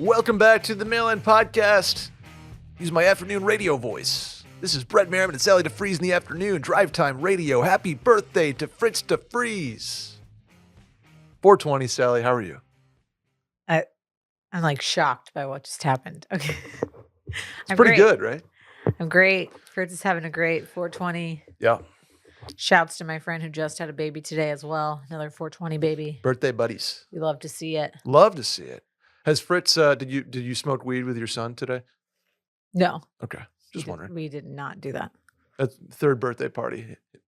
Welcome back to the Mail-In Podcast. Use my afternoon radio voice. This is Brett Merriman and Sally deFries in the afternoon. Drive Time Radio. Happy birthday to Fritz deFries. 420, Sally. How are you? I'm like shocked by what just happened. Okay. It's pretty good, right? I'm great. Fritz is having a great 420. Yeah. Shouts to my friend who just had a baby today as well. Another 420 baby. Birthday buddies. We love to see it. Love to see it. Has Fritz, did you smoke weed with your son today? No. Okay. Just wondering. We did not do that. At third birthday party,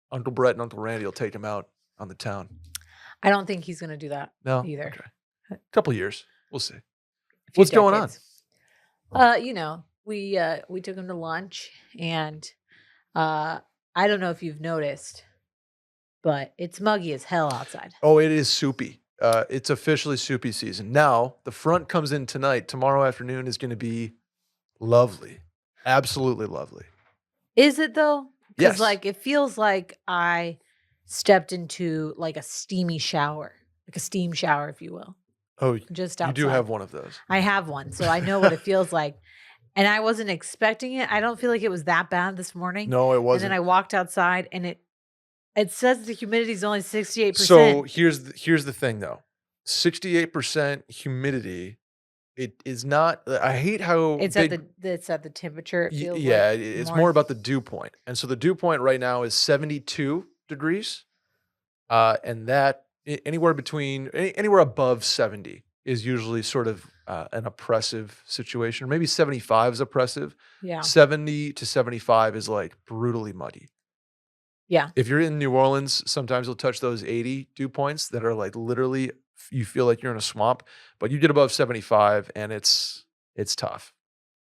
Uncle Brett and Uncle Randy will take him out on the town. I don't think he's going to do that either. Okay. A couple years. We'll see. What's going on? We took him to lunch, and I don't know if you've noticed, but it's muggy as hell outside. Oh, it is soupy. It's officially soupy season. Now, the front comes in tonight. Tomorrow afternoon is going to be lovely. Absolutely lovely. Is it though? Yes. Because it feels like I stepped into like a steamy shower, like a steam shower, if you will. Oh, just outside. You do have one of those. I have one, so I know what it feels like. And I wasn't expecting it. I don't feel like it was that bad this morning. No, it wasn't. And then I walked outside, and it says the humidity is only 68%. So here's the thing, though. 68% humidity. It is not. I hate how it's at the temperature. It feels it's more about the dew point, and so the dew point right now is 72 degrees, and that anywhere above 70 is usually sort of an oppressive situation. Or maybe 75 is oppressive. Yeah. 70 to 75 is like brutally muddy. Yeah. If you're in New Orleans, sometimes you'll touch those 80 dew points that are like literally you feel like you're in a swamp, but you get above 75 and it's tough.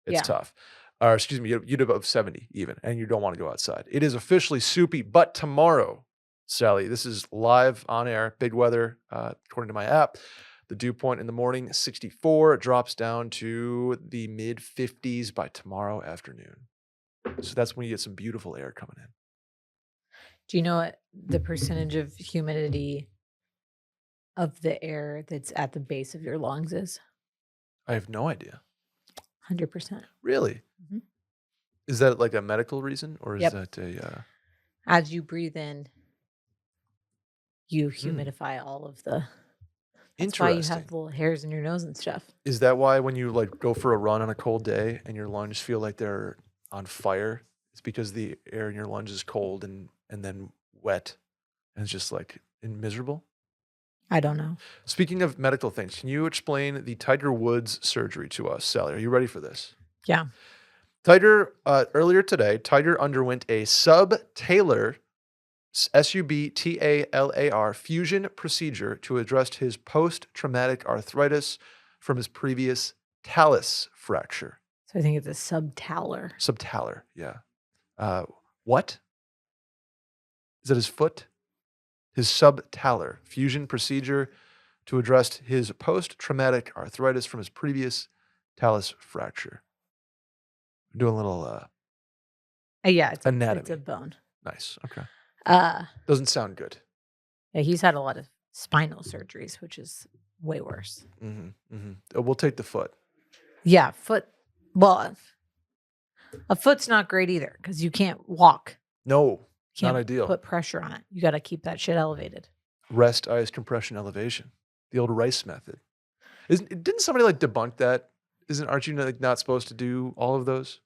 It's tough. Or excuse me, you get above 70 even, and you don't want to go outside. It is officially soupy, but tomorrow, Sally, this is live on air, big weather, according to my app. The dew point in the morning, 64. It drops down to the mid 50s by tomorrow afternoon. So that's when you get some beautiful air coming in. Do you know what the percentage of humidity of the air that's at the base of your lungs is? I have no idea. 100%. Really? Mm-hmm. Is that like a medical reason, or is that a... As you breathe in, you humidify all of the... That's why you have little hairs in your nose and stuff. Is that why when you like go for a run on a cold day and your lungs feel like they're on fire? It's because the air in your lungs is cold and then wet, and it's just like miserable? I don't know. Speaking of medical things, can you explain the Tiger Woods surgery to us, Sally? Are you ready for this? Yeah. Earlier today, Tiger underwent a subtalar, SUBTALAR, fusion procedure to address his post-traumatic arthritis from his previous talus fracture. So I think it's a subtalar. Subtalar, yeah. What? Is that his foot? His subtalar fusion procedure to address his post-traumatic arthritis from his previous talus fracture. I'm doing a little it's anatomy. It's a bone. Nice. Okay. Doesn't sound good. Yeah, he's had a lot of spinal surgeries, which is way worse. Mm-hmm, mm-hmm. We'll take the foot. Yeah, foot. Well, a foot's not great either because you can't walk. No. Can't not ideal. Put pressure on it. You got to keep that shit elevated. Rest, ice, compression, elevation. The old Rice method. Didn't somebody like debunk that? Aren't you like not supposed to do all of those?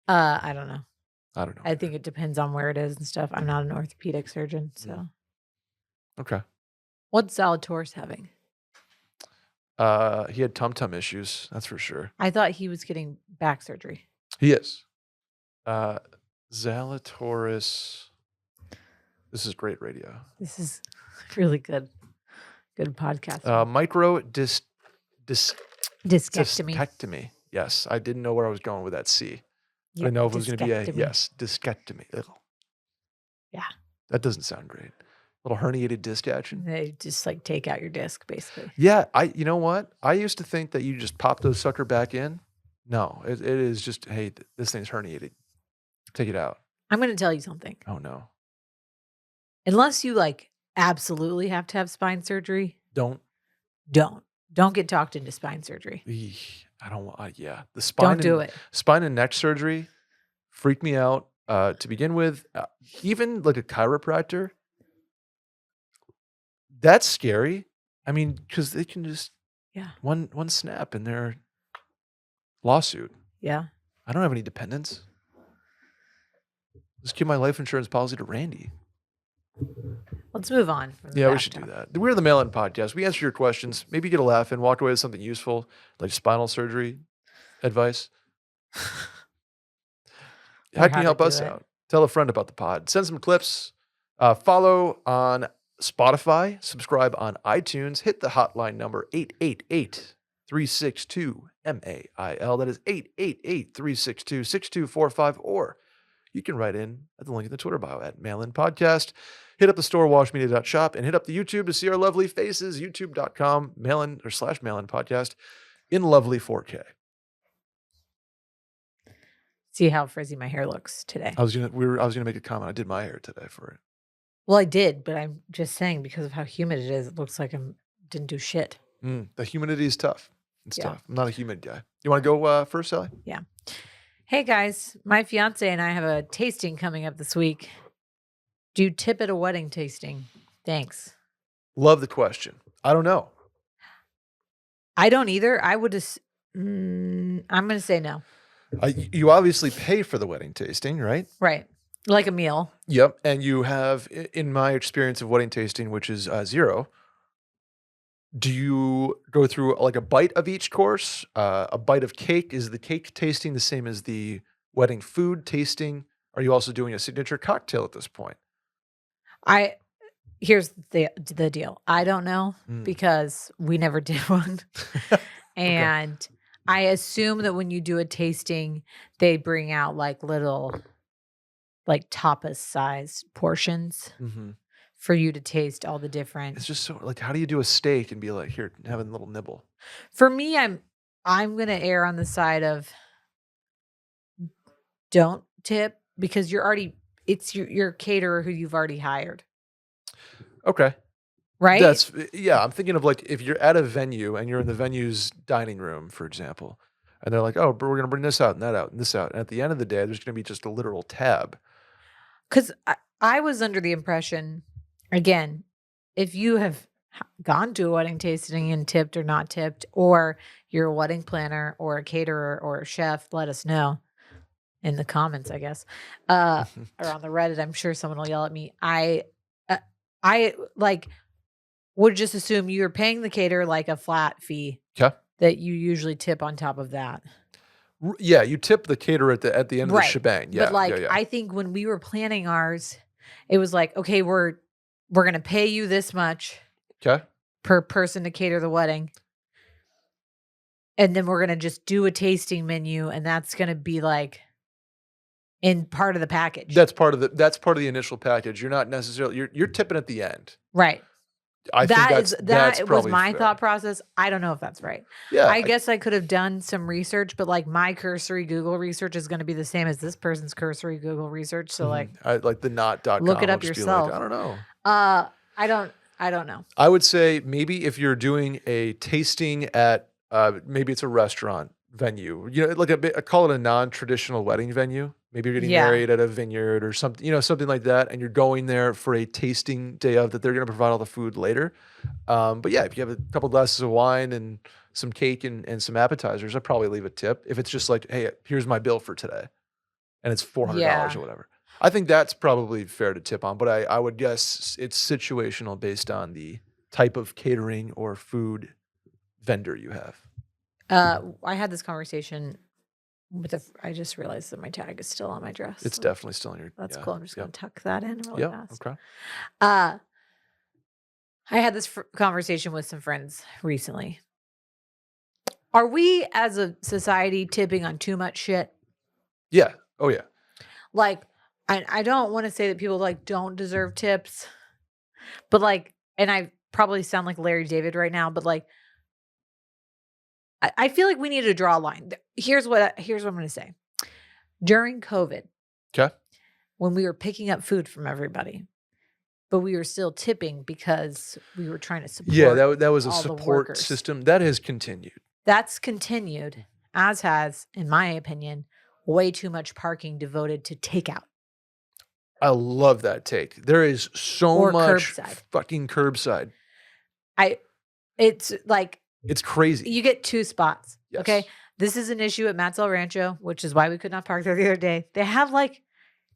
I don't know. I think it depends on where it is and stuff. I'm not an orthopedic surgeon, so. Okay. What's Zalatoris having? He had tum-tum issues, that's for sure. I thought he was getting back surgery. He is. Zalatoris. This is great radio. This is really good. Good podcast. Discectomy. Yes, I didn't know where I was going with that C. I didn't know if it was going to be discectomy. Yeah. That doesn't sound great. Little herniated disc action. They just like take out your disc, basically. Yeah, you know what? I used to think that you just pop those sucker back in. No, it is just, hey, this thing's herniated. Take it out. I'm going to tell you something. Oh, no. Unless you like absolutely have to have spine surgery. Don't. don't get talked into spine surgery. I don't want. Yeah, the spine. Don't do it. Spine and neck surgery freak me out to begin with. Even like a chiropractor, that's scary. I mean, because they can just one snap in their lawsuit. Yeah. I don't have any dependents. Let's give my life insurance policy to Randy. Let's move on. Yeah, we should do that. We're the Mail-In Podcast. We answer your questions. Maybe get a laugh and walk away with something useful, like spinal surgery advice. How can you help us out? Tell a friend about the pod. Send some clips. Follow on Spotify. Subscribe on iTunes. Hit the hotline number 888-362-MAIL. That is 888-362-6245. Or you can write in at the link in the Twitter bio at Mail-In Podcast. Hit up the store, washmedia.shop, and hit up the YouTube to see our lovely faces, youtube.com, mail-in or /mail-in podcast in lovely 4K. See how frizzy my hair looks today. I was gonna make a comment. I did my hair today for it. Well, I did, but I'm just saying because of how humid it is, it looks like I didn't do shit. The humidity is tough. It's tough. I'm not a humid guy. You want to go first, Sally? Yeah. Hey guys, my fiance and I have a tasting coming up this week. Do you tip at a wedding tasting? Thanks. Love the question. I don't know. I don't either. I would just. I'm going to say no. You obviously pay for the wedding tasting, right? Right. Like a meal. Yep. And you have, in my experience of wedding tasting, which is 0, do you go through like a bite of each course? A bite of cake? Is the cake tasting the same as the wedding food tasting? Are you also doing a signature cocktail at this point? Here's the deal. I don't know because we never did one. And okay. I assume that when you do a tasting, they bring out like little like tapas sized portions for you to taste all the different. It's just so like, how do you do a steak and be like, here, have a little nibble? For me, I'm going to err on the side of don't tip because it's your caterer who you've already hired. Okay. Right? I'm thinking of like if you're at a venue and you're in the venue's dining room, for example, and they're like, oh, we're going to bring this out and that out and this out. And at the end of the day, there's going to be just a literal tab. Because I was under the impression, again, if you have gone to a wedding tasting and tipped or not tipped, or you're a wedding planner or a caterer or a chef, let us know in the comments, I guess, or on the Reddit. I'm sure someone will yell at me. I like would just assume you're paying the caterer like a flat fee that you usually tip on top of that. Yeah, you tip the caterer at the end of the shebang. Yeah, but I think when we were planning ours, it was like, okay, we're gonna pay you this much per person to cater the wedding, and then we're gonna just do a tasting menu, and that's gonna be like in part of the package. That's part of the initial package. You're not necessarily you're tipping at the end. Right. I think that was my thought process. I don't know if that's right. Yeah. I guess I could have done some research, but like my cursory Google research is going to be the same as this person's cursory Google research. So like the not.com. Look it up yourself. Like, I don't know. I don't know. I would say maybe if you're doing a tasting at maybe it's a restaurant venue, like I call it a non-traditional wedding venue. Maybe you're getting married at a vineyard or something, something like that, and you're going there for a tasting day of that they're going to provide all the food later. But yeah, if you have a couple glasses of wine and some cake and some appetizers, I'd probably leave a tip. If it's just like, hey, here's my bill for today, and it's $400 or whatever. I think that's probably fair to tip on, but I would guess it's situational based on the type of catering or food vendor you have. I had this conversation I just realized that my tag is still on my dress. It's definitely still on your. That's cool. I'm just going to tuck that in really fast. Okay. I had this conversation with some friends recently. Are we as a society tipping on too much shit? Yeah. Oh yeah. Like, I don't want to say that people like don't deserve tips, but like, and I probably sound like Larry David right now, but like, I feel like we need to draw a line. Here's what I'm going to say. During COVID, when we were picking up food from everybody, but we were still tipping because we were trying to support. Yeah, that was a all the support workers. system that has continued. That's continued, as has, in my opinion, way too much parking devoted to takeout. I love that take. There is so Or much curbside. fucking curbside. It's like It's crazy. you get 2 spots. Yes. Okay. This is an issue at Matt's El Rancho, which is why we could not park there the other day. They have like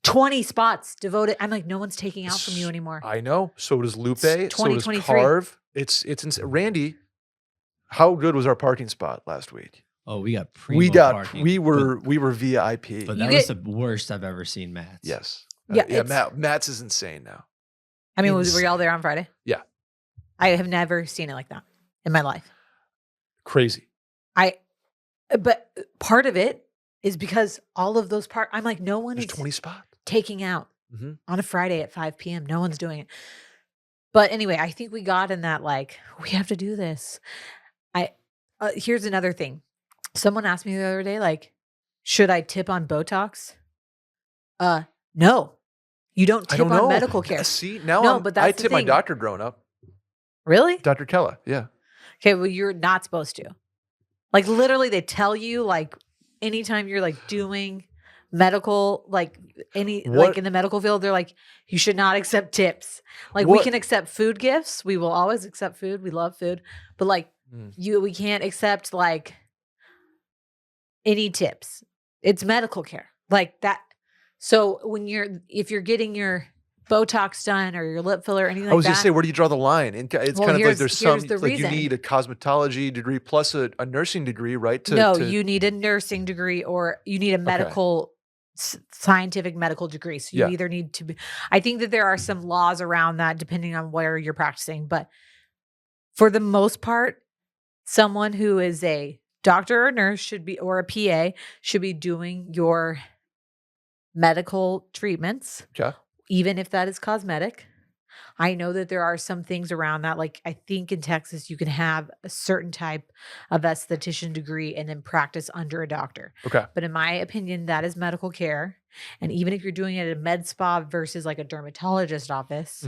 20 spots devoted. I'm like, no one's taking out from you anymore. I know. So does Lupe. It's So does 2023. Carve. It's insane. Randy, how good was our parking spot last week? Oh, we got parking. We were VIP. But that was the worst I've ever seen Matt's. Yes. Yeah. Matt's is insane now. I mean, were y'all there on Friday? Yeah. I have never seen it like that in my life. Crazy. But part of it is because all of those I'm like, no one There's is 20 spots taking out Mhm. on a Friday at 5 p.m. No one's doing it. But anyway, I think we got in that, like, we have to do this. Here's another thing. Someone asked me the other day, like, should I tip on Botox? No. You don't tip on medical care. See, now No, but that's I the tipped my thing. doctor growing up. Really? Dr. Kella. Yeah. Okay, well, you're not supposed to. Like, literally, they tell you, like, anytime you're, like, doing medical, like, like, in the medical field, they're like, you should not accept tips. Like, we can accept food gifts. We will always accept food. We love food. But, like, we can't accept, like, any tips. It's medical care. Like, that. So, if you're getting your Botox done or your lip filler or anything like that. I was going to say, where do you draw the line? And it's kind of like there's some, like you need a cosmetology degree plus a nursing degree, right? You need a nursing degree or you need a medical, scientific medical degree. So you either need to be, I think that there are some laws around that depending on where you're practicing. But for the most part, someone who is a doctor or nurse or a PA should be doing your medical treatments. Okay. Even if that is cosmetic. I know that there are some things around that. Like, I think in Texas, you can have a certain type of esthetician degree and then practice under a doctor. Okay. But in my opinion, that is medical care. And even if you're doing it at a med spa versus like a dermatologist office,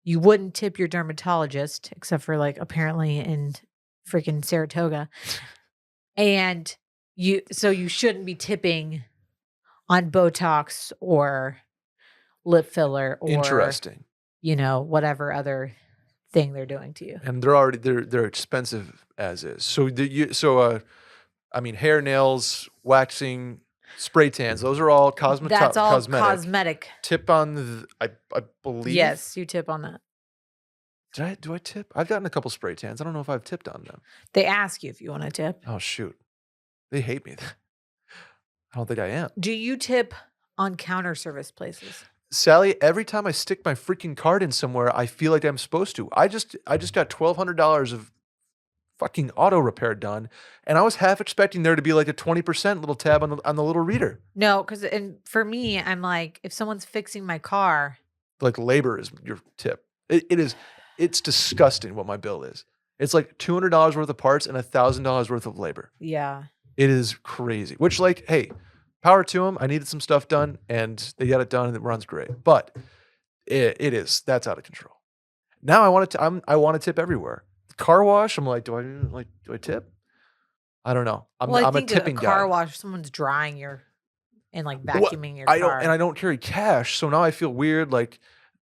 you wouldn't tip your dermatologist, except for like apparently in freaking Saratoga. And you shouldn't be tipping on Botox or lip filler or interesting, whatever other thing they're doing to you. And they're expensive as is. So I mean, hair, nails, waxing, spray tans, those are all cosmetic. That's all cosmetic. Tip on I believe. Yes, you tip on that. Do I tip? I've gotten a couple spray tans. I don't know if I've tipped on them. They ask you if you want to tip. Oh shoot. They hate me. I don't think I am. Do you tip on counter service places? Sally, every time I stick my freaking card in somewhere, I feel like I'm supposed to. I just got $1,200 of fucking auto repair done, and I was half expecting there to be like a 20% little tab on the little reader. No, because for me, I'm like, if someone's fixing my car, like labor is your tip. It's disgusting what my bill is. It's like $200 worth of parts and $1,000 worth of labor. Yeah, it is crazy. Which, like, hey. Power to them. I needed some stuff done, and they got it done, and it runs great. But that's out of control. Now I want to tip everywhere. Car wash. I'm like, do I tip? I don't know. I'm a tipping guy. Car wash. Someone's drying and like vacuuming your car. I don't carry cash, so now I feel weird. Like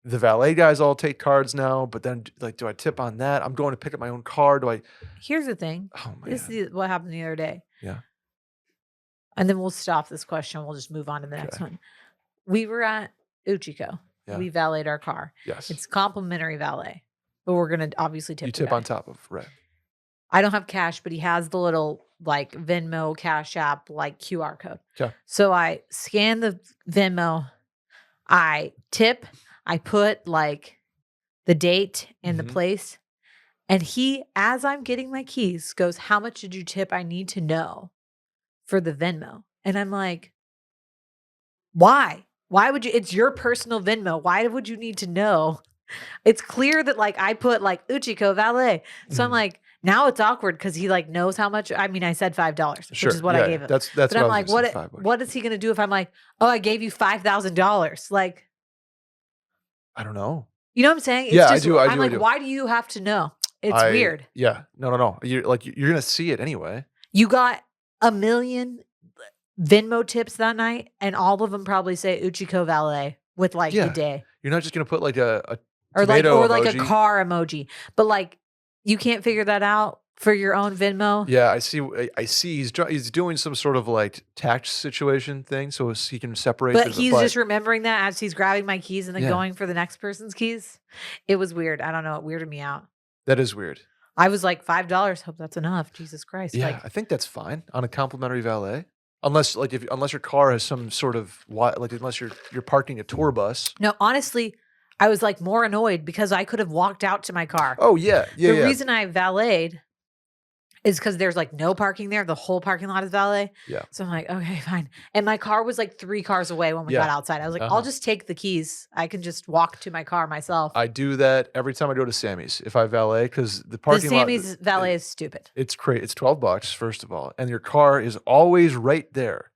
the valet guys all take cards now, but then like, do I tip on that? I'm going to pick up my own car. Do I? Here's the thing. Oh my This is what happened the other day. Yeah. And then we'll stop this question. We'll just move on to the next one. We were at Uchiko. Yeah. We valeted our car. Yes. It's complimentary valet, but we're going to obviously tip. You tip on top of, right. I don't have cash, but he has the little like Venmo, Cash App, like QR code. Okay. So I scan the Venmo, I tip, I put like the date and the place. And he, as I'm getting my keys, goes, how much did you tip? I need to know. For the Venmo. And I'm like, why? Why would you? It's your personal Venmo. Why would you need to know? It's clear that like I put like Uchiko valet. So I'm like, now it's awkward because he like knows how much. I mean, I said $5, which is what I gave him. That's but I'm like, what is he going to do if I'm like, oh, I gave you $5,000? Like, I don't know. You know what I'm saying? It's Yeah, just, I I'm like, do. why do you have to know? It's weird. Yeah. No. You're going to see it anyway. You got 1 million Venmo tips that night, and all of them probably say Uchiko Valet with like the day. You're not just going to put like a or tomato like a emoji. car emoji. But like you can't figure that out for your own Venmo. Yeah, I see. He's doing some sort of like tax situation thing, so he can separate. But he's just remembering that as he's grabbing my keys and then going for the next person's keys. It was weird. I don't know. It weirded me out. That is weird. I was like $5. Hope that's enough. Jesus Christ. Yeah, like, I think that's fine on a complimentary valet. Unless your car has some sort of unless you're parking a tour bus. No, honestly, I was like more annoyed because I could have walked out to my car. Oh yeah. The reason I valeted is because there's like no parking there. The whole parking lot is valet. Yeah. So I'm like, okay, fine. And my car was like 3 cars away when we got outside. I was like, I'll just take the keys. I can just walk to my car myself. I do that every time I go to Sammy's if I valet because the parking lot. Sammy's valet is stupid. It's crazy. It's $12 first of all, and your car is always right there,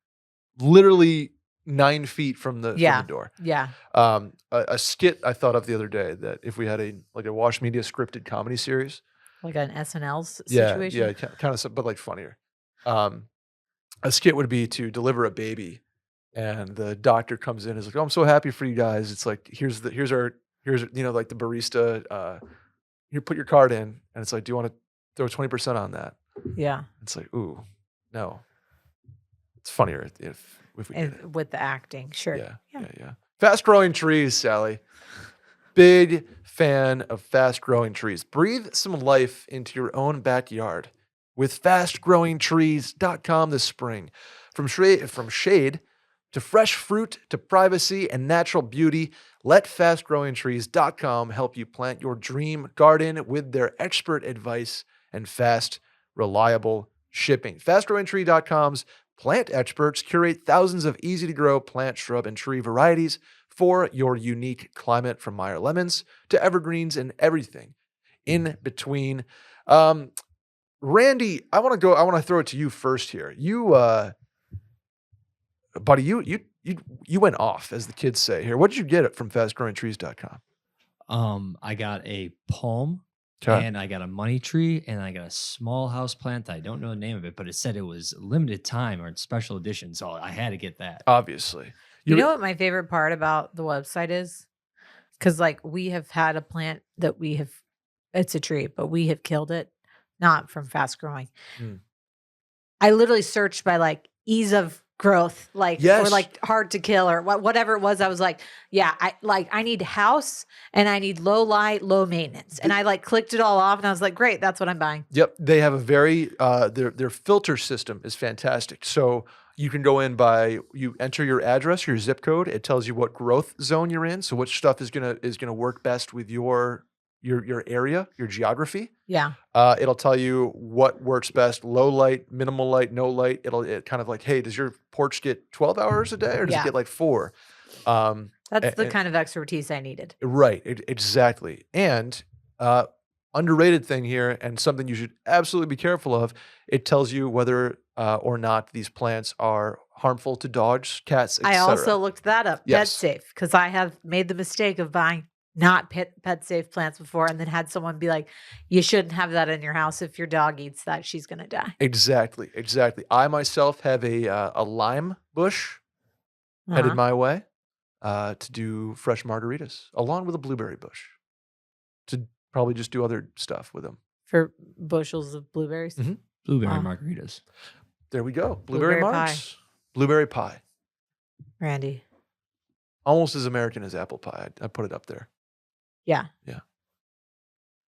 literally 9 feet from the door. Yeah. A skit I thought of the other day that if we had a Wash Media scripted comedy series. Like an SNL situation? Yeah, kind of, but like funnier. A skit would be to deliver a baby, and the doctor comes in and is like, "Oh, I'm so happy for you guys." It's like, here's like the barista. You put your card in, and it's like, do you want to throw 20% on that? Yeah. It's like, ooh, no. It's funnier if we did it. With the acting, sure. Yeah. Fast growing trees, Sally. Big fan of fast growing trees. Breathe some life into your own backyard with fastgrowingtrees.com this spring. From shade to fresh fruit to privacy and natural beauty, let fastgrowingtrees.com help you plant your dream garden with their expert advice and fast, reliable shipping. Fastgrowingtree.com's plant experts curate thousands of easy-to-grow plant, shrub, and tree varieties for your unique climate, from Meyer lemons to evergreens and everything in between. Randy, I want to throw it to you first here. You, buddy, you went off, as the kids say here. What did you get it from fastgrowingtrees.com? I got a palm. Okay. And I got a money tree, and I got a small house plant. I don't know the name of it, but it said it was limited time or special edition, so I had to get that. Obviously. You know what my favorite part about the website is? Because like we have had a plant that it's a tree, but we have killed it, not from fast growing. I literally searched by like ease of growth, or like hard to kill or whatever it was. I was like, yeah, I need house and I need low light, low maintenance. And I like clicked it all off and I was like, great, that's what I'm buying. Yep. They have a very, their filter system is fantastic. So you can go in you enter your address, your zip code. It tells you what growth zone you're in. So which stuff is gonna work best with your area, your geography. Yeah. It'll tell you what works best: low light, minimal light, no light. It kind of like, hey, does your porch get 12 hours a day or does it get like 4? That's the kind of expertise I needed. Right. Exactly. And underrated thing here, and something you should absolutely be careful of, it tells you whether or not these plants are harmful to dogs, cats, etc. I also looked that up. Yes. Pet safe, because I have made the mistake of buying not pet safe plants before, and then had someone be like, you shouldn't have that in your house. If your dog eats that, she's going to die. Exactly. I myself have a lime bush headed my way to do fresh margaritas, along with a blueberry bush, to probably just do other stuff with them. For bushels of blueberries? Mm-hmm. Blueberry margaritas. There we go. Blueberry margs. Blueberry pie. Randy. Almost as American as apple pie. I put it up there. Yeah.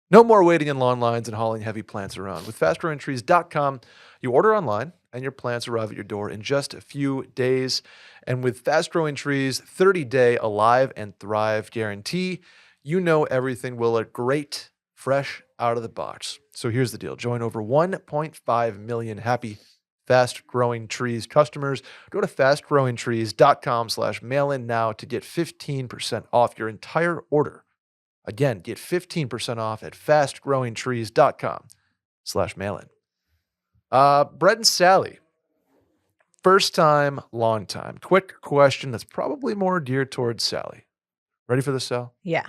No more waiting in long lines and hauling heavy plants around. With fastgrowingtrees.com, you order online and your plants arrive at your door in just a few days. And with Fast Growing Trees' 30-day Alive and Thrive guarantee, you know everything will look great, fresh out of the box. So here's the deal. Join over 1.5 million happy Fast Growing Trees customers. Go to fastgrowingtrees.com/mailin now to get 15% off your entire order. Again, get 15% off at fastgrowingtrees.com/mailin. Brett and Sally, first time, long time. Quick question that's probably more geared towards Sally. Ready for this, Sal? Yeah.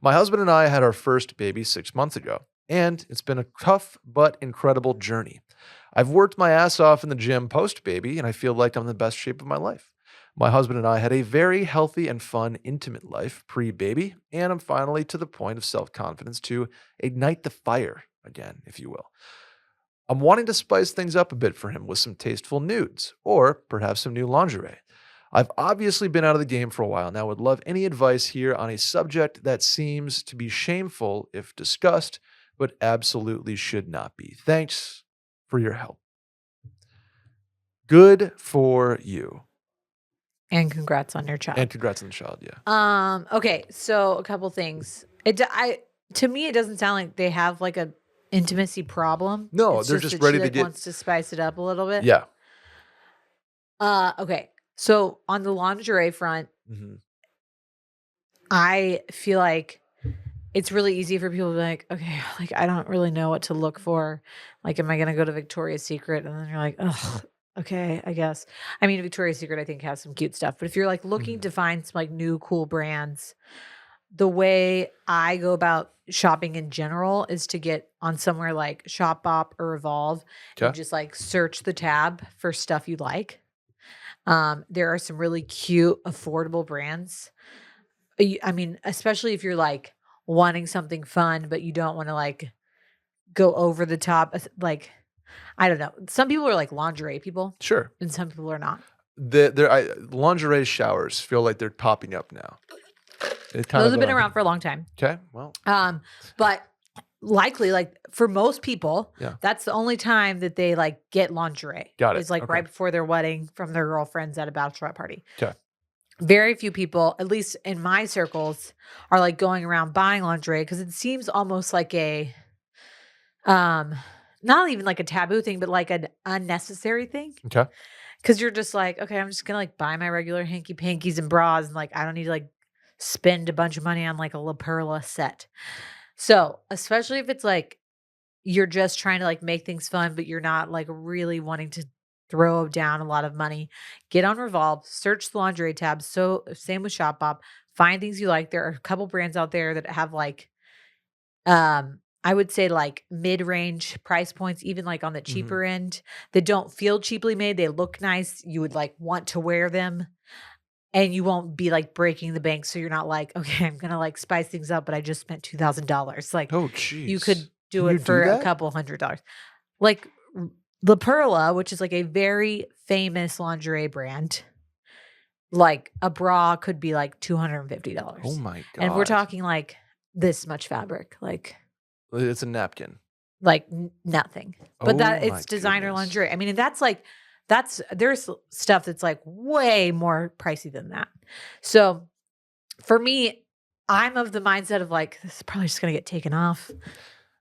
My husband and I had our first baby 6 months ago, and it's been a tough but incredible journey. I've worked my ass off in the gym post baby, and I feel like I'm in the best shape of my life. My husband and I had a very healthy and fun, intimate life pre baby, and I'm finally to the point of self confidence to ignite the fire again, if you will. I'm wanting to spice things up a bit for him with some tasteful nudes, or perhaps some new lingerie. I've obviously been out of the game for a while now. Would love any advice here on a subject that seems to be shameful if discussed, but absolutely should not be. Thanks for your help. Good for you. And congrats on your child. And congrats on the child, yeah. Okay, so a couple things. To me, it doesn't sound like they have like a intimacy problem. No, It's they're just that ready she, to like, get. wants to spice it up a little bit. Yeah. Okay. So on the lingerie front, Mhm. I feel like it's really easy for people to be like, okay, like I don't really know what to look for. Like, am I gonna go to Victoria's Secret? And then you're like, ugh, okay, I guess. I mean, Victoria's Secret, I think, has some cute stuff. But if you're like looking Mhm. to find some like new cool brands, the way I go about shopping in general is to get on somewhere like Shopbop or Revolve and Okay. just like search the tab for stuff you like. There are some really cute, affordable brands. I mean, especially if you're like wanting something fun, but you don't want to like go over the top. Like, I don't know. Some people are like lingerie people, Sure. and some people are not. Lingerie showers feel like they're popping up now. It's kind Those of have been around for a long time. Okay. Well, But likely, like for most people, Yeah. that's the only time that they like get lingerie. Got it. Is like Okay. right before their wedding from their girlfriends at a bachelorette party. Okay. Very few people, at least in my circles, are like going around buying lingerie because it seems almost like a not even like a taboo thing, but like an unnecessary thing. Okay. Because you're just like, okay, I'm just gonna like buy my regular hanky pankies and bras, and like I don't need to like spend a bunch of money on like a La Perla set. So, especially if it's like you're just trying to like make things fun, but you're not like really wanting to throw down a lot of money, get on Revolve, search the lingerie tab. So, same with Shopbop, find things you like. There are a couple brands out there that have like, I would say like mid-range price points, even like on the Mhm. cheaper end, that don't feel cheaply made. They look nice. You would like want to wear them. And you won't be like breaking the bank. So you're not like, okay, I'm gonna like spice things up, but I just spent $2,000. Like Oh, you jeez. could do Can you it for do a that? couple $100. Like La Perla, which is like a very famous lingerie brand, like a bra could be like $250. Oh my And we're god. talking like this much fabric, It's a napkin. nothing. But that Oh my it's designer goodness. lingerie. I mean, and there's stuff that's like way more pricey than that. So for me, I'm of the mindset of like, this is probably just gonna get taken off.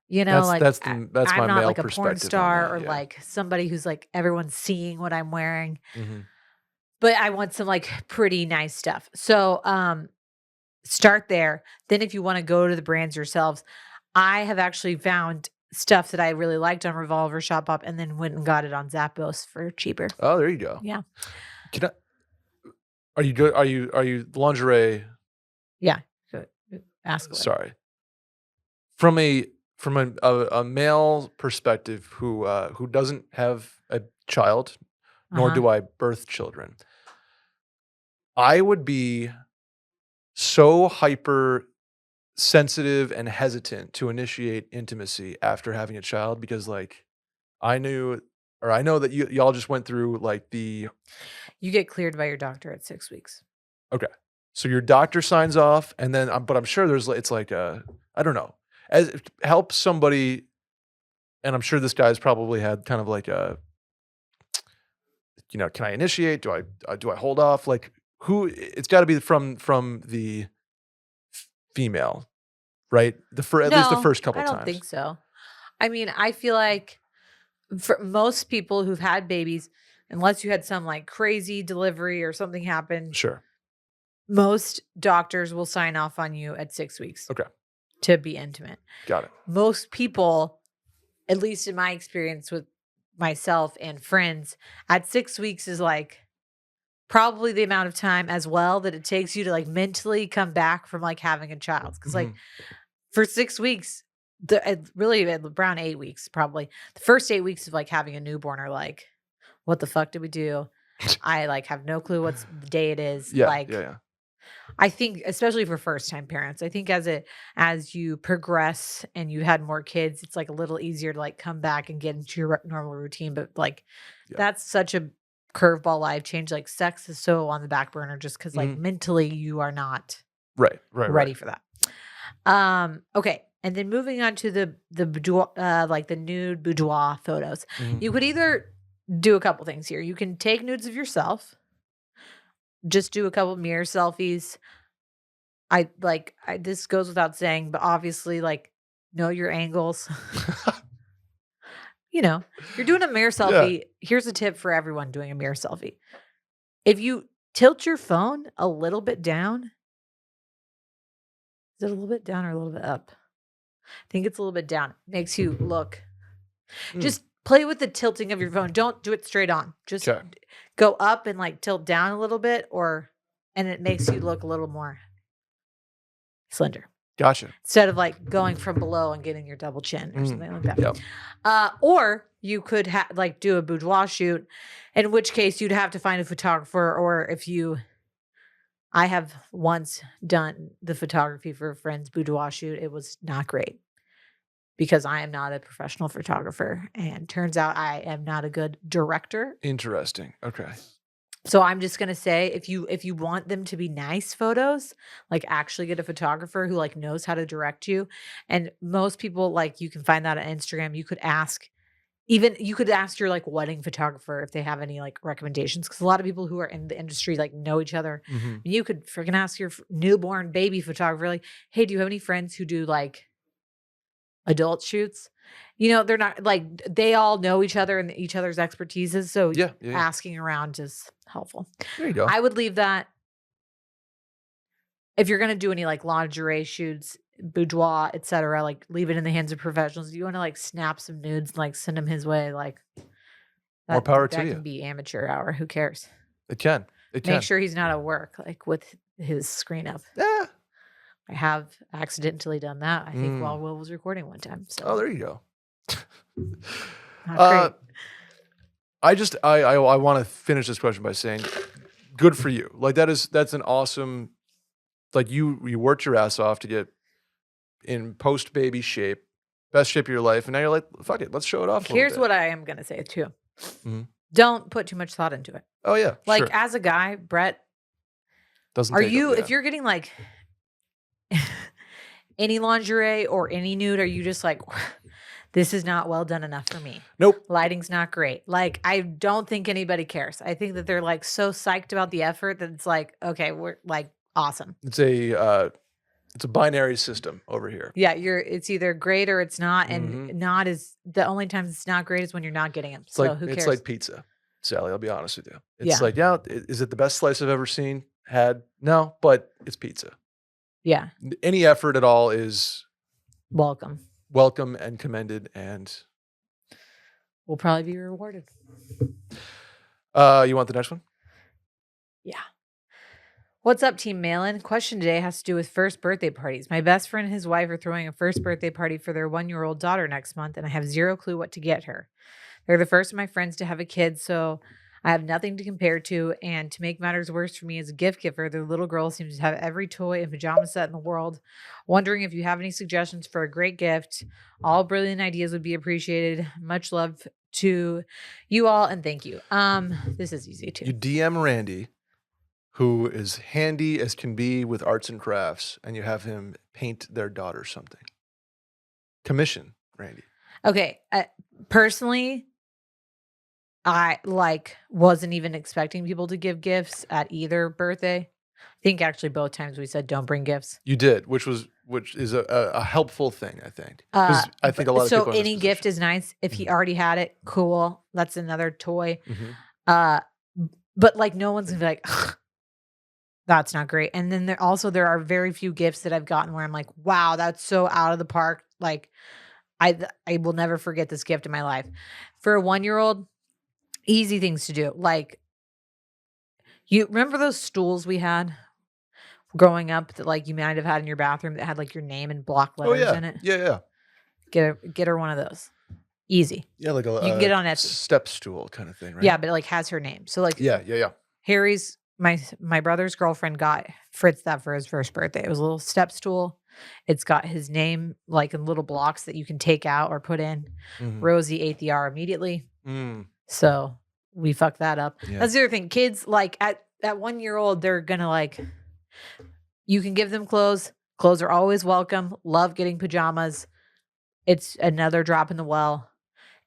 You know, That's that's my I'm not male like a porn perspective on star that, or yeah. like somebody who's like everyone's seeing what I'm wearing, Mhm. but I want some like pretty nice stuff. So start there. Then if you want to go to the brands yourselves, I have actually found stuff that I really liked on Revolve or Shopbop and then went and got it on Zappos for cheaper. Oh, there you go. Yeah. Can I Are you good? Are you lingerie? Yeah. Good. Ask away. Sorry. From a male perspective who doesn't have a child, nor Uh-huh. do I birth children, I would be so hyper sensitive and hesitant to initiate intimacy after having a child because like I knew or I know that y'all just went through like the You get cleared by your doctor at 6 weeks. okay. So your doctor signs off and then but I'm sure it's like I don't know. As help somebody and I'm sure this guy's probably had kind of like a can I initiate? Do I hold off? Like who it's got to be from the female, right? At least the No, first couple I don't times. think so. I mean, I feel like for most people who've had babies, unless you had some like crazy delivery or something happen, Sure. most doctors will sign off on you at 6 weeks Okay. to be intimate. Got it. Most people, at least in my experience with myself and friends, at 6 weeks is like, probably the amount of time as well that it takes you to like mentally come back from like having a child. Cause like Mhm. for 6 weeks, really around 8 weeks, probably the first 8 weeks of like having a newborn are like, what the fuck did we do? I like have no clue what's the day it is. Yeah, Like, yeah. I think especially for first time parents, I think as you progress and you had more kids, it's like a little easier to like come back and get into your normal routine. But like Yeah. that's such a curveball life change. Like sex is so on the back burner just because like Mhm. mentally you are not Right. ready for that. Okay. And then moving on to the boudoir, like the nude boudoir photos. Mhm. You could either do a couple things here. You can take nudes of yourself, just do a couple mirror selfies. This goes without saying, but obviously, like, know your angles. You're doing a mirror Yeah. selfie. Here's a tip for everyone doing a mirror selfie. If you tilt your phone a little bit down, is it a little bit down or a little bit up? I think it's a little bit down. Makes you look. Mm. Just play with the tilting of your phone. Don't do it straight on. Just 'Kay. go up and like tilt down a little bit, and it makes you look a little more slender. Gotcha. Instead of like going from below and getting your double chin or something like that. Yep. Or you could like do a boudoir shoot, in which case you'd have to find a photographer, or I have once done the photography for a friend's boudoir shoot. It was not great because I am not a professional photographer, and turns out I am not a good director. Interesting. Okay. So I'm just gonna say if you want them to be nice photos, like actually get a photographer who like knows how to direct you. And most people like you can find that on Instagram. You could ask your like wedding photographer if they have any like recommendations. Cause a lot of people who are in the industry like know each other. Mhm. You could freaking ask your newborn baby photographer, like, hey, do you have any friends who do like adult shoots? They're not like they all know each other and each other's expertises. So Yeah. Yeah. asking around is helpful. There you go. I would leave that if you're gonna do any like lingerie shoots, boudoir, etc. Like leave it in the hands of professionals. If you want to like snap some nudes, and, like send them his way, like More that. power to That you. can be amateur hour. Who cares? It can. It can. Make sure he's not at work, like with his screen up. Yeah. I have accidentally done that. I think Mm. while Will was recording one time. So Oh, there you go. not Uh, great. I want to finish this question by saying, good for you. Like that's an awesome. Like you worked your ass off to get in post baby shape, best shape of your life, and now you're like, fuck it, let's show it off. Here's what I am gonna say too. Mhm. Don't put too much thought into it. Oh yeah, Like sure. as a guy, Brett, Doesn't are take you up, if you're getting like any lingerie or any nude, are you just like, this is not well done enough for me? Nope. Lighting's not great. Like, I don't think anybody cares. I think that they're like so psyched about the effort that it's like, okay, we're like awesome. It's a binary system over here. Yeah, it's either great or it's not, and Mhm. not is the only times it's not great is when you're not getting them. It's So like who cares? it's like pizza, Sally. I'll be honest with you. It's Yeah. like, yeah, is it the best slice I've ever seen? Had? No, but it's pizza. Yeah, Any effort at all is welcome. welcome and commended. And We'll probably be rewarded. you want the next one? Yeah. What's up, Team Malin? Question today has to do with first birthday parties. My best friend and his wife are throwing a first birthday party for their 1-year-old daughter next month, and I have zero clue what to get her. They're the first of my friends to have a kid, so I have nothing to compare to. And to make matters worse for me as a gift giver, their little girl seems to have every toy and pajama set in the world. Wondering if you have any suggestions for a great gift. All brilliant ideas would be appreciated. Much love to you all, and thank you. This is easy too. You DM Randy, who is handy as can be with arts and crafts, and you have him paint their daughter something. Commission Randy. Okay, personally, I wasn't even expecting people to give gifts at either birthday. I think actually both times we said don't bring gifts. You did, which is a helpful thing, I think. 'Cause I think a lot of people. So in this any gift position. is nice. If he Mhm. already had it, cool. That's another toy. Mhm. But like no one's gonna be like, "Ugh, that's not great. And then there are very few gifts that I've gotten where I'm like, wow, that's so out of the park. Like I will never forget this gift in my life. For a 1-year-old, easy things to do. Like You remember those stools we had growing up that like you might have had in your bathroom that had like your name and block Oh letters yeah, in it? yeah. Get her one of those. Easy. Yeah, like You can get it on Etsy. step stool kind of thing, right? Yeah, but it like has her name. So like Yeah. Harry's my brother's girlfriend got Fritz that for his first birthday. It was a little step stool. It's got his name like in little blocks that you can take out or put in. Mhm. Rosie ate the R immediately. Mm, So we fucked that up. yeah. That's the other thing. Kids like at 1 year old, they're gonna like you can give them clothes. Clothes are always welcome. Love getting pajamas. It's another drop in the well.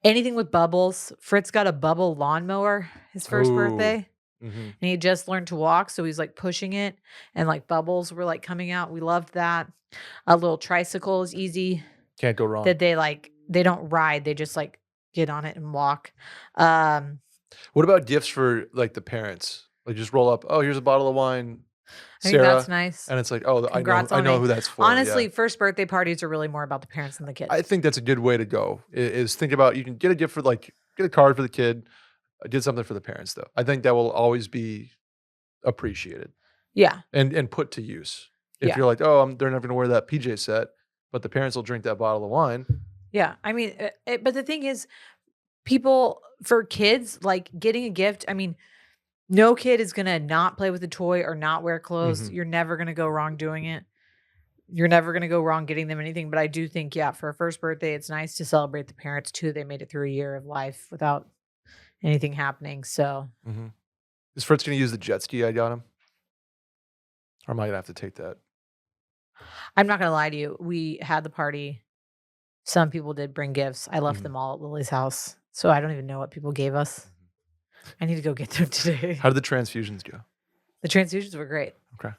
Anything with bubbles. Fritz got a bubble lawnmower his first Ooh. birthday. Mhm. And he had just learned to walk, so he's like pushing it and like bubbles were like coming out. We loved that. A little tricycle is easy Can't go wrong. that they don't ride, they just like get on it and walk. Um What about gifts for like the parents? Like just roll up. Oh, here's a bottle of wine, I think Sarah, that's nice. and it's like, oh, Congrats I on know me. who that's for. Honestly, yeah. first birthday parties are really more about the parents than the kids. I think that's a good way to go. Is think about you can get a gift for like get a card for the kid, did something for the parents though. I think that will always be appreciated Yeah. and put to use. If Yeah. you're like, oh, they're never gonna wear that PJ set, but the parents will drink that bottle of wine. Yeah. I mean, but the thing is, people for kids, like getting a gift, I mean, no kid is going to not play with a toy or not wear clothes. Mhm. You're never going to go wrong doing it. You're never going to go wrong getting them anything. But I do think, yeah, for a first birthday, it's nice to celebrate the parents too. They made it through a year of life without anything happening. So Mhm. Is Fritz gonna use the jet ski I got him? Or am I gonna have to take that? I'm not going to lie to you. We had the party. Some people did bring gifts. I left Mhm. them all at Lily's house. So I don't even know what people gave us. I need to go get them today. How did the transfusions go? The transfusions were great. Okay.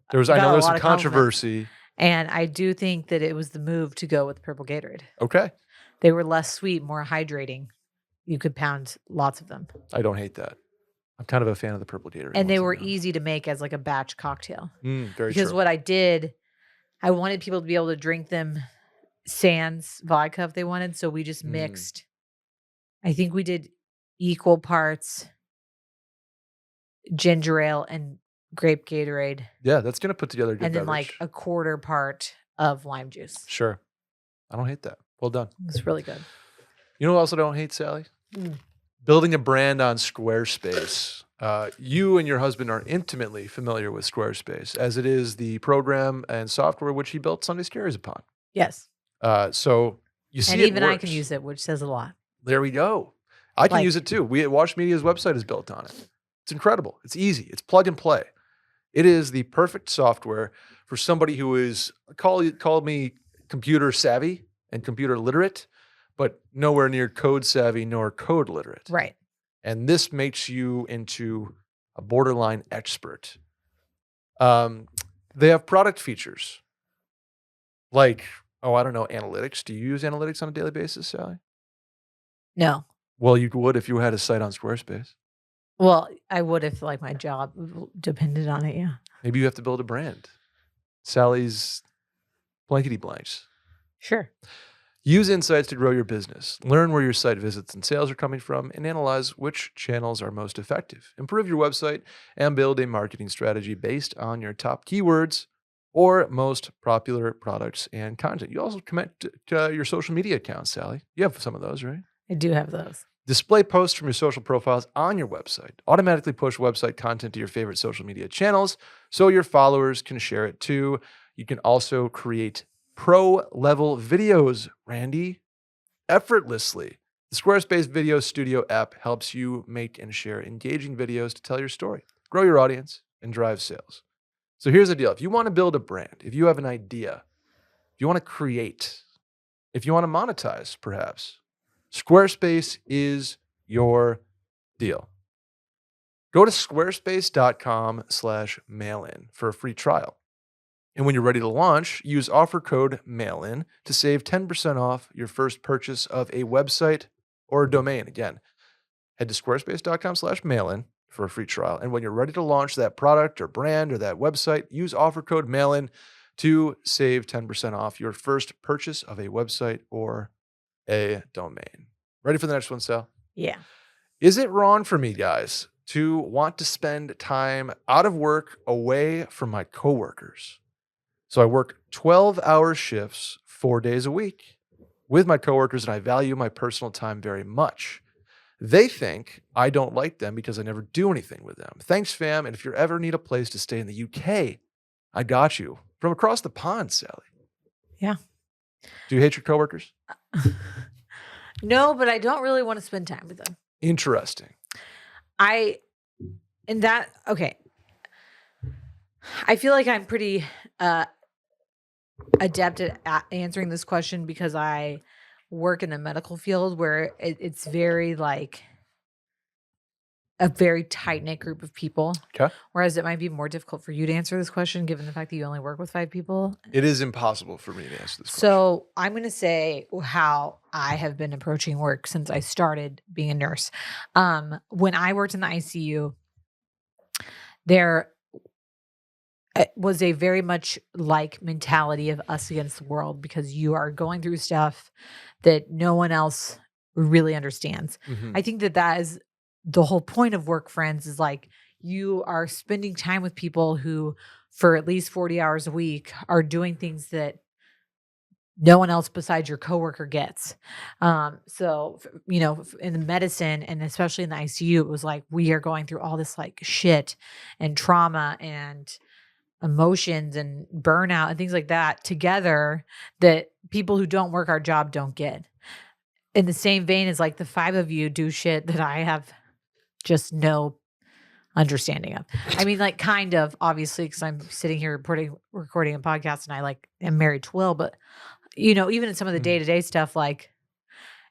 I know got a there was lot some of compliments. controversy. And I do think that it was the move to go with purple Gatorade. Okay. They were less sweet, more hydrating. You could pound lots of them. I don't hate that. I'm kind of a fan of the purple Gatorade. And they ones, were to be honest. easy to make as like a batch cocktail. Very Because true. what I did, I wanted people to be able to drink them sans vodka if they wanted. So we just mixed. I think we did equal parts ginger ale and grape Gatorade. Yeah, that's gonna put together a good And then beverage. like a quarter part of lime juice. Sure. I don't hate that. Well done. It was really good. You know what else I don't hate, Sally? Mm. Building a brand on Squarespace. You and your husband are intimately familiar with Squarespace, as it is the program and software which he built Sunday Scaries upon. Yes. So you see, And it even I can works. use it, which says a lot. There we go. I can Like- use it too. Watch Media's website is built on it. It's incredible. It's easy. It's plug and play. It is the perfect software for somebody who is call me computer savvy and computer literate, but nowhere near code savvy nor code literate. Right. And this makes you into a borderline expert. They have product features like, I don't know, analytics. Do you use analytics on a daily basis, Sally? No. Well, you would if you had a site on Squarespace. Well, I would if like my job depended on it. Yeah. Maybe you have to build a brand. Sally's blankety blanks. Sure. Use insights to grow your business. Learn where your site visits and sales are coming from and analyze which channels are most effective. Improve your website and build a marketing strategy based on your top keywords or most popular products and content. You also connect to your social media accounts, Sally. You have some of those, right? I do have those. Display posts from your social profiles on your website. Automatically push website content to your favorite social media channels so your followers can share it too. You can also create pro-level videos, Randy, effortlessly. The Squarespace Video Studio app helps you make and share engaging videos to tell your story, grow your audience, and drive sales. So here's the deal. If you want to build a brand, if you have an idea, if you want to create, if you want to monetize, perhaps, Squarespace is your deal. Go to squarespace.com/mailin for a free trial. And when you're ready to launch, use offer code MAILIN to save 10% off your first purchase of a website or a domain. Again, head to squarespace.com/mailin for a free trial. And when you're ready to launch that product or brand or that website, use offer code MAILIN to save 10% off your first purchase of a website or a domain. Ready for the next one, Sal? Yeah. Is it wrong for me, guys, to want to spend time out of work away from my coworkers. So I work 12-hour shifts 4 days a week with my coworkers, and I value my personal time very much. They think I don't like them because I never do anything with them. Thanks, fam. And if you ever need a place to stay in the UK, I got you. From across the pond, Sally. Yeah. Do you hate your coworkers? No, but I don't really want to spend time with them. Interesting. Okay. I feel like I'm pretty adept at answering this question because I work in the medical field where it's very like a very tight-knit group of people. Okay. Whereas it might be more difficult for you to answer this question given the fact that you only work with 5 people. It is impossible for me to answer this question. So I'm going to say how I have been approaching work since I started being a nurse. When I worked in the ICU, there was a very much like mentality of us against the world because you are going through stuff that no one else really understands. I think that is the whole point of work friends is like you are spending time with people who for at least 40 hours a week are doing things that no one else besides your coworker gets. So, in the medicine and especially in the ICU, it was like, we are going through all this like shit and trauma and emotions and burnout and things like that together that people who don't work our job don't get. In the same vein as like the 5 of you do shit that I have just no understanding of. I mean, like kind of obviously because I'm sitting here recording a podcast and I like am married to Will, but even in some of the day-to-day stuff, like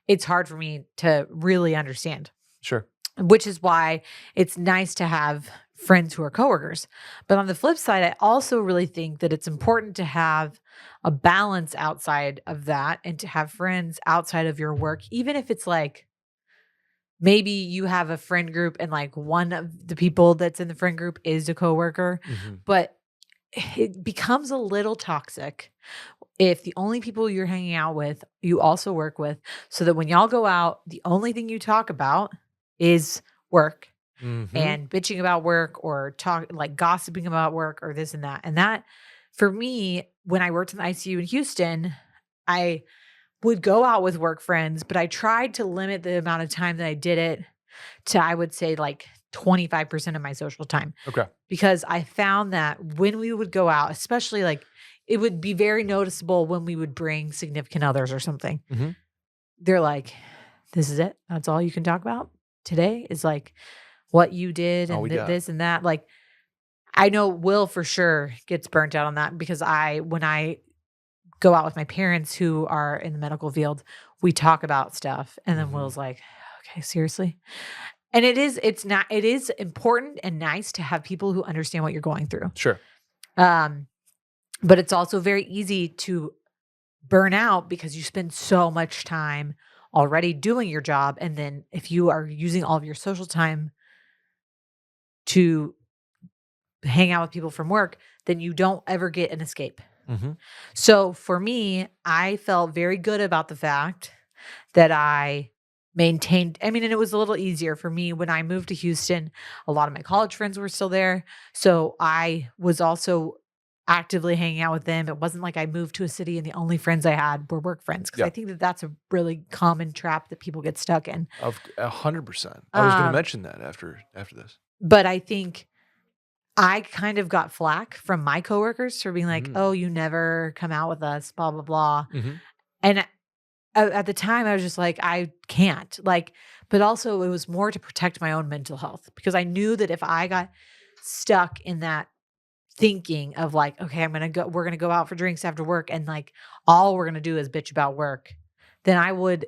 it's hard for me to really understand. Sure. Which is why it's nice to have friends who are coworkers. But on the flip side, I also really think that it's important to have a balance outside of that and to have friends outside of your work, even if it's like maybe you have a friend group and like one of the people that's in the friend group is a coworker, but it becomes a little toxic if the only people you're hanging out with, you also work with, so that when y'all go out, the only thing you talk about is work and bitching about work or gossiping about work or this and that. And that for me, when I worked in the ICU in Houston, I would go out with work friends, but I tried to limit the amount of time that I did it to, I would say like 25% of my social time. Okay. Because I found that when we would go out, especially like it would be very noticeable when we would bring significant others or something. They're like, this is it. That's all you can talk about today is like what you did and this and that. Like, I know Will for sure gets burnt out on that because when I go out with my parents who are in the medical field, we talk about stuff. And then Will's like, okay, seriously. And it is important and nice to have people who understand what you're going through. Sure. But it's also very easy to burn out because you spend so much time already doing your job. And then if you are using all of your social time to hang out with people from work, then you don't ever get an escape. So for me, I felt very good about the fact that I maintained, and it was a little easier for me when I moved to Houston. A lot of my college friends were still there. So I was also actively hanging out with them. It wasn't like I moved to a city and the only friends I had were work friends. Because I think that that's a really common trap that people get stuck in. 100%. I was going to mention that after this. But I think I kind of got flack from my coworkers for being like, oh, you never come out with us, blah, blah, blah. And at the time I was just like, I can't but also it was more to protect my own mental health because I knew that if I got stuck in that thinking of like, okay, we're going to go out for drinks after work. And like, all we're going to do is bitch about work. Then I would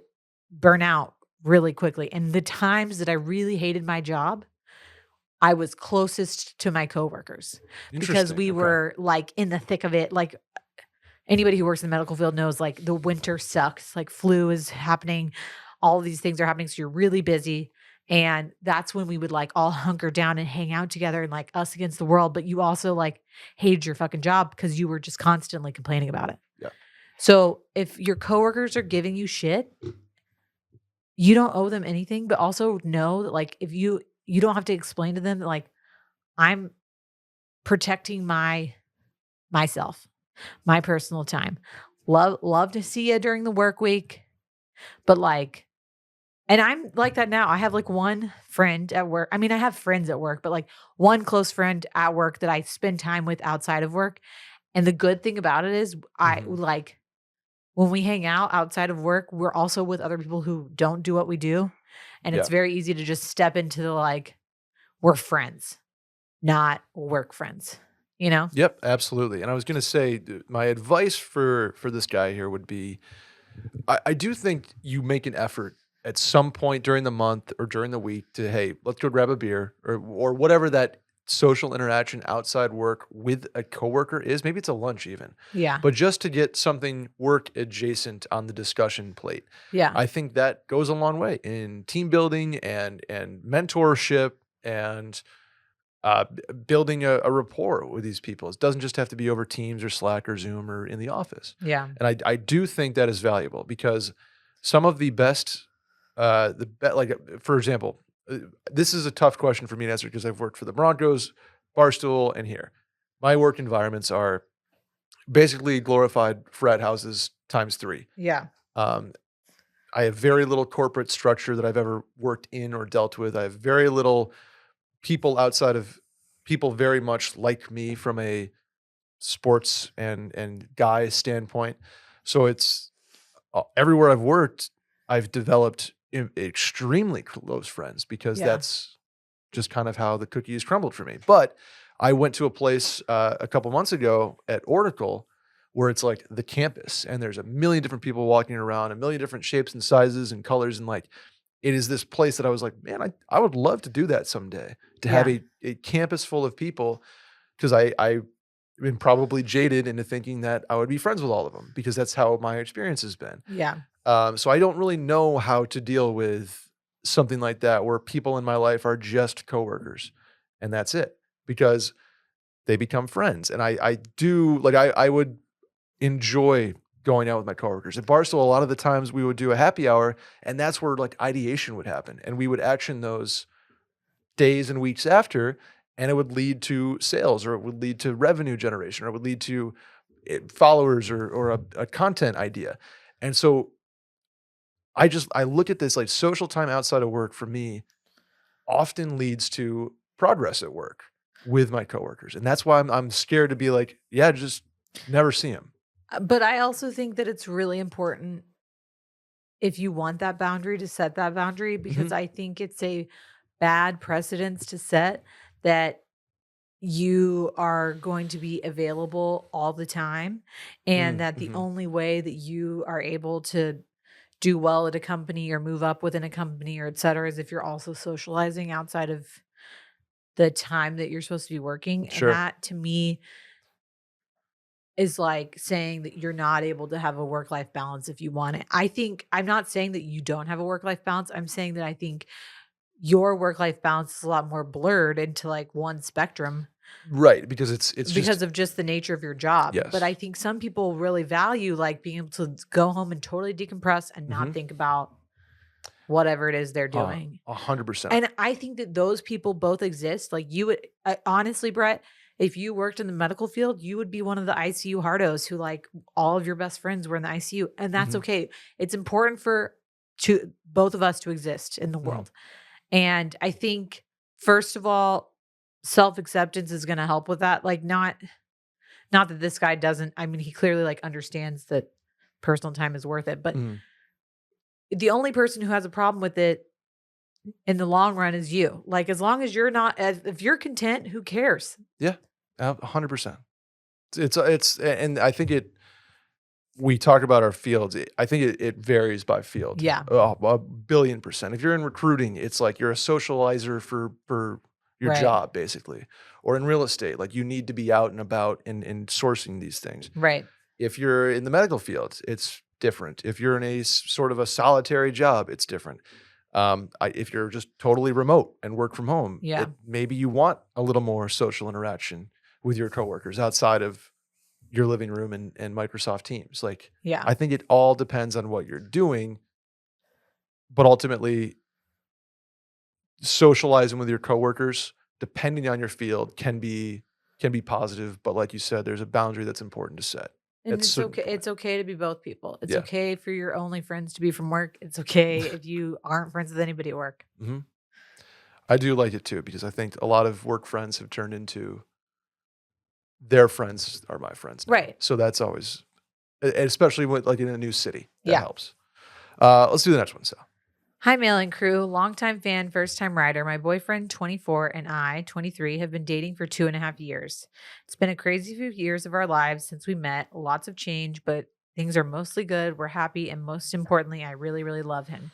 burn out really quickly. And the times that I really hated my job, I was closest to my coworkers because we were like in the thick of it. Like anybody who works in the medical field knows like the winter sucks, like flu is happening. All of these things are happening. So you're really busy. And that's when we would like all hunker down and hang out together and like us against the world. But you also like hated your fucking job because you were just constantly complaining about it. Yeah. So if your coworkers are giving you shit, you don't owe them anything, but also know that like if you you don't have to explain to them that like I'm protecting myself, my personal time. Love to see you during the work week, but like, and I'm like that now. I have like one friend at work. I mean, I have friends at work, but like one close friend at work that I spend time with outside of work. And the good thing about it is I Mhm. like when we hang out outside of work, we're also with other people who don't do what we do. And it's Yeah. very easy to just step into the like, we're friends, not work friends, you know? Yep, absolutely. And I was gonna say, my advice for this guy here would be, I do think you make an effort at some point during the month or during the week to, hey, let's go grab a beer or whatever that social interaction outside work with a coworker is. Maybe it's a lunch even, Yeah. but just to get something work adjacent on the discussion plate. Yeah. I think that goes a long way in team building and mentorship and building a rapport with these people. It doesn't just have to be over Teams or Slack or Zoom or in the office. Yeah. And I do think that is valuable because some of the best, for example, this is a tough question for me to answer because I've worked for the Broncos, Barstool, and here. My work environments are basically glorified frat houses times three. Yeah. Um, I have very little corporate structure that I've ever worked in or dealt with. I have very little people outside of people very much like me from a sports and guy standpoint. So it's everywhere I've worked, I've developed extremely close friends because Yeah. that's just kind of how the cookies crumbled for me. But I went to a place a couple months ago at Oracle where it's like the campus and there's a million different people walking around, a million different shapes and sizes and colors. And like, it is this place that I was like, man, I would love to do that someday, to have Yeah. a campus full of people because I've been probably jaded into thinking that I would be friends with all of them because that's how my experience has been. Yeah. So I don't really know how to deal with something like that where people in my life are just coworkers and that's it because they become friends. And I do like I would enjoy going out with my coworkers. At Barstool, a lot of the times we would do a happy hour and that's where like ideation would happen. And we would action those days and weeks after, and it would lead to sales or it would lead to revenue generation or it would lead to followers or a content idea. And so I look at this like social time outside of work for me often leads to progress at work with my coworkers. And that's why I'm scared to be like, yeah, just never see them. But I also think that it's really important if you want that boundary to set that boundary because Mhm. I think it's a bad precedence to set that you are going to be available all the time and that the Mhm. only way that you are able to do well at a company or move up within a company or et cetera is if you're also socializing outside of the time that you're supposed to be working. And Sure. that to me is like saying that you're not able to have a work life balance if you want it. I think I'm not saying that you don't have a work life balance. I'm saying that I think your work life balance is a lot more blurred into like one spectrum Right. Because it's just because of just the nature of your job. But yes. I think some people really value like being able to go home and totally decompress and not Mhm. think about whatever it is they're doing. 100%. And I think that those people both exist. Like you would honestly, Brett, if you worked in the medical field, you would be one of the ICU hardos who like all of your best friends were in the ICU. And that's Mhm. okay. It's important for to both of us to exist in the Mhm. world. And I think first of all, self-acceptance is going to help with that. Like not that this guy doesn't, I mean, he clearly like understands that personal time is worth it, but Mhm. the only person who has a problem with it in the long run is you. Like as long as you're not if you're content, who cares? Yeah. 100%. And I think we talk about our fields. I think it varies by field. Yeah. A billion percent. If you're in recruiting, it's like you're a socializer for your Right. job, basically. Or in real estate, like you need to be out and about and sourcing these things. Right. If you're in the medical field, it's different. If you're in a sort of a solitary job, it's different. If you're just totally remote and work from home, Yeah. maybe you want a little more social interaction with your coworkers outside of your living room and Microsoft Teams. Like, Yeah. I think it all depends on what you're doing, but ultimately, socializing with your coworkers, depending on your field, can be positive. But like you said, there's a boundary that's important to set And at it's certain okay. point. It's okay to be both people. It's Yeah. okay for your only friends to be from work. It's okay if you aren't friends with anybody at work. hmm I do like it too because I think a lot of work friends have turned into their friends are my friends now. Right. So that's always, especially with like in a new city, that Yeah. helps. Let's do the next one. So Hi, Mail-In Crew. Longtime fan, first-time writer. My boyfriend, 24, and I, 23, have been dating for 2.5 years. It's been a crazy few years of our lives since we met. Lots of change, but things are mostly good. We're happy, and most importantly, I really, really love him.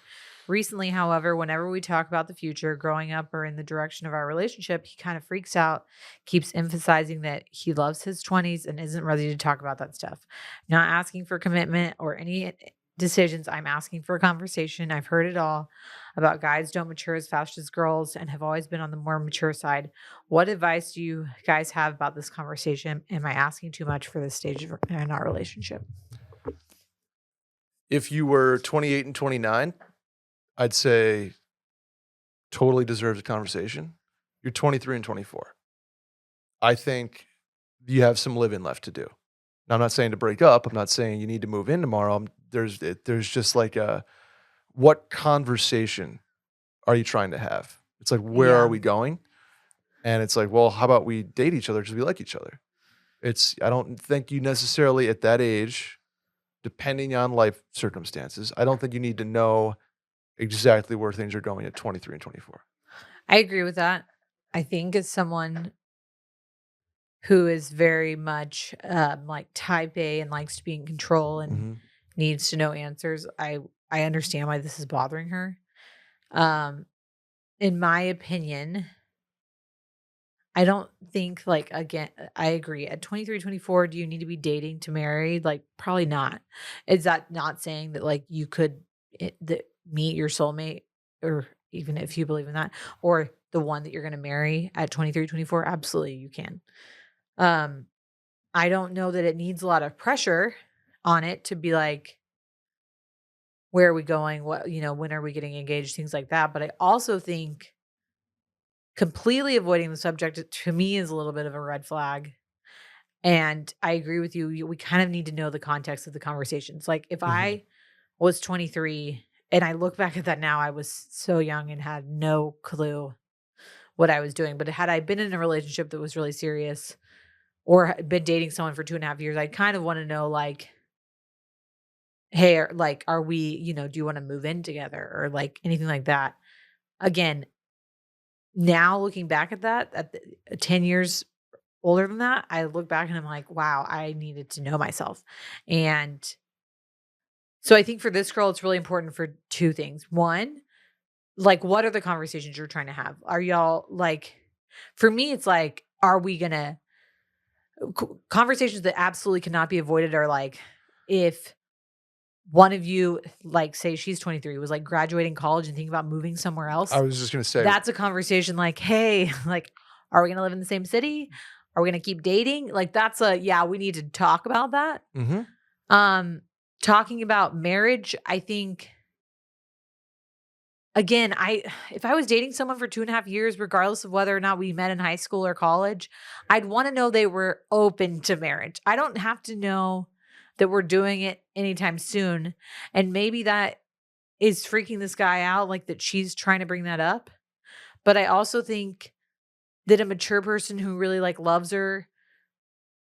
Recently, however, whenever we talk about the future, growing up, or in the direction of our relationship, he kind of freaks out, keeps emphasizing that he loves his 20s and isn't ready to talk about that stuff. Not asking for commitment or any decisions. I'm asking for a conversation. I've heard it all about guys don't mature as fast as girls and have always been on the more mature side. What advice do you guys have about this conversation? Am I asking too much for this stage in our relationship? if you were 28 and 29, I'd say totally deserves a conversation. You're 23 and 24. I think you have some living left to do. Now, I'm not saying to break up. I'm not saying you need to move in tomorrow. There's just like what conversation are you trying to have? It's like, where are Yeah. we going? And it's like, well, how about we date each other because we like each other? I don't think you necessarily at that age, depending on life circumstances, I don't think you need to know exactly where things are going at 23 and 24. I agree with that. I think as someone who is very much like type A and likes to be in control and Mhm. needs to know answers, I understand why this is bothering her. Um, in my opinion, I don't think like again, I agree. At 23, 24, do you need to be dating to marry? Like probably not. Is that not saying that like you could meet your soulmate or even if you believe in that or the one that you're going to marry at 23, 24? Absolutely you can. Um I don't know that it needs a lot of pressure on it to be like where are we going? What, when are we getting engaged? Things like that. But I also think completely avoiding the subject to me is a little bit of a red flag. And I agree with you. We kind of need to know the context of the conversations. Like if Mhm. I was 23 and I look back at that now, I was so young and had no clue what I was doing. But had I been in a relationship that was really serious or had been dating someone for 2.5 years, I kind of want to know like, hey, are we, do you want to move in together or like anything like that? Again, now looking back at that, 10 years older than that, I look back and I'm like, wow, I needed to know myself. And so I think for this girl, it's really important for two things. One, like, what are the conversations you're trying to have? Are y'all like, for me, it's like, are we going to, conversations that absolutely cannot be avoided are like, if one of you, like, say she's 23, was like graduating college and thinking about moving somewhere I else, was just gonna say, that's a conversation like, hey, like, are we going to live in the same city? Are we going to keep dating? Like, yeah, we need to talk about that. mhm. Um, Talking about marriage, I think, again, if I was dating someone for 2.5 years, regardless of whether or not we met in high school or college, I'd want to know they were open to marriage. I don't have to know that we're doing it anytime soon. And maybe that is freaking this guy out, like that she's trying to bring that up. But I also think that a mature person who really like loves her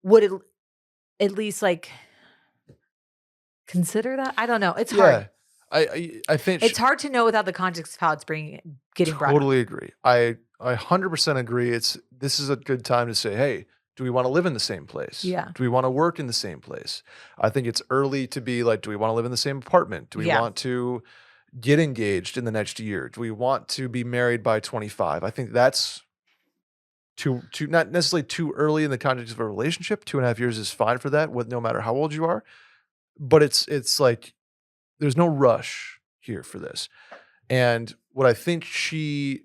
would at least like consider that. I don't know. It's hard. Yeah. I think It's hard to know without the context of how it's getting brought up. totally agree. I 100% agree. This is a good time to say, hey, do we want to live in the same place? Yeah. Do we want to work in the same place? I think it's early to be like, do we want to live in the same apartment? Do we Yeah. want to get engaged in the next year? Do we want to be married by 25? I think that's too not necessarily too early in the context of a relationship. 2.5 years is fine for that, with no matter how old you are. But it's like there's no rush here for this. And what I think she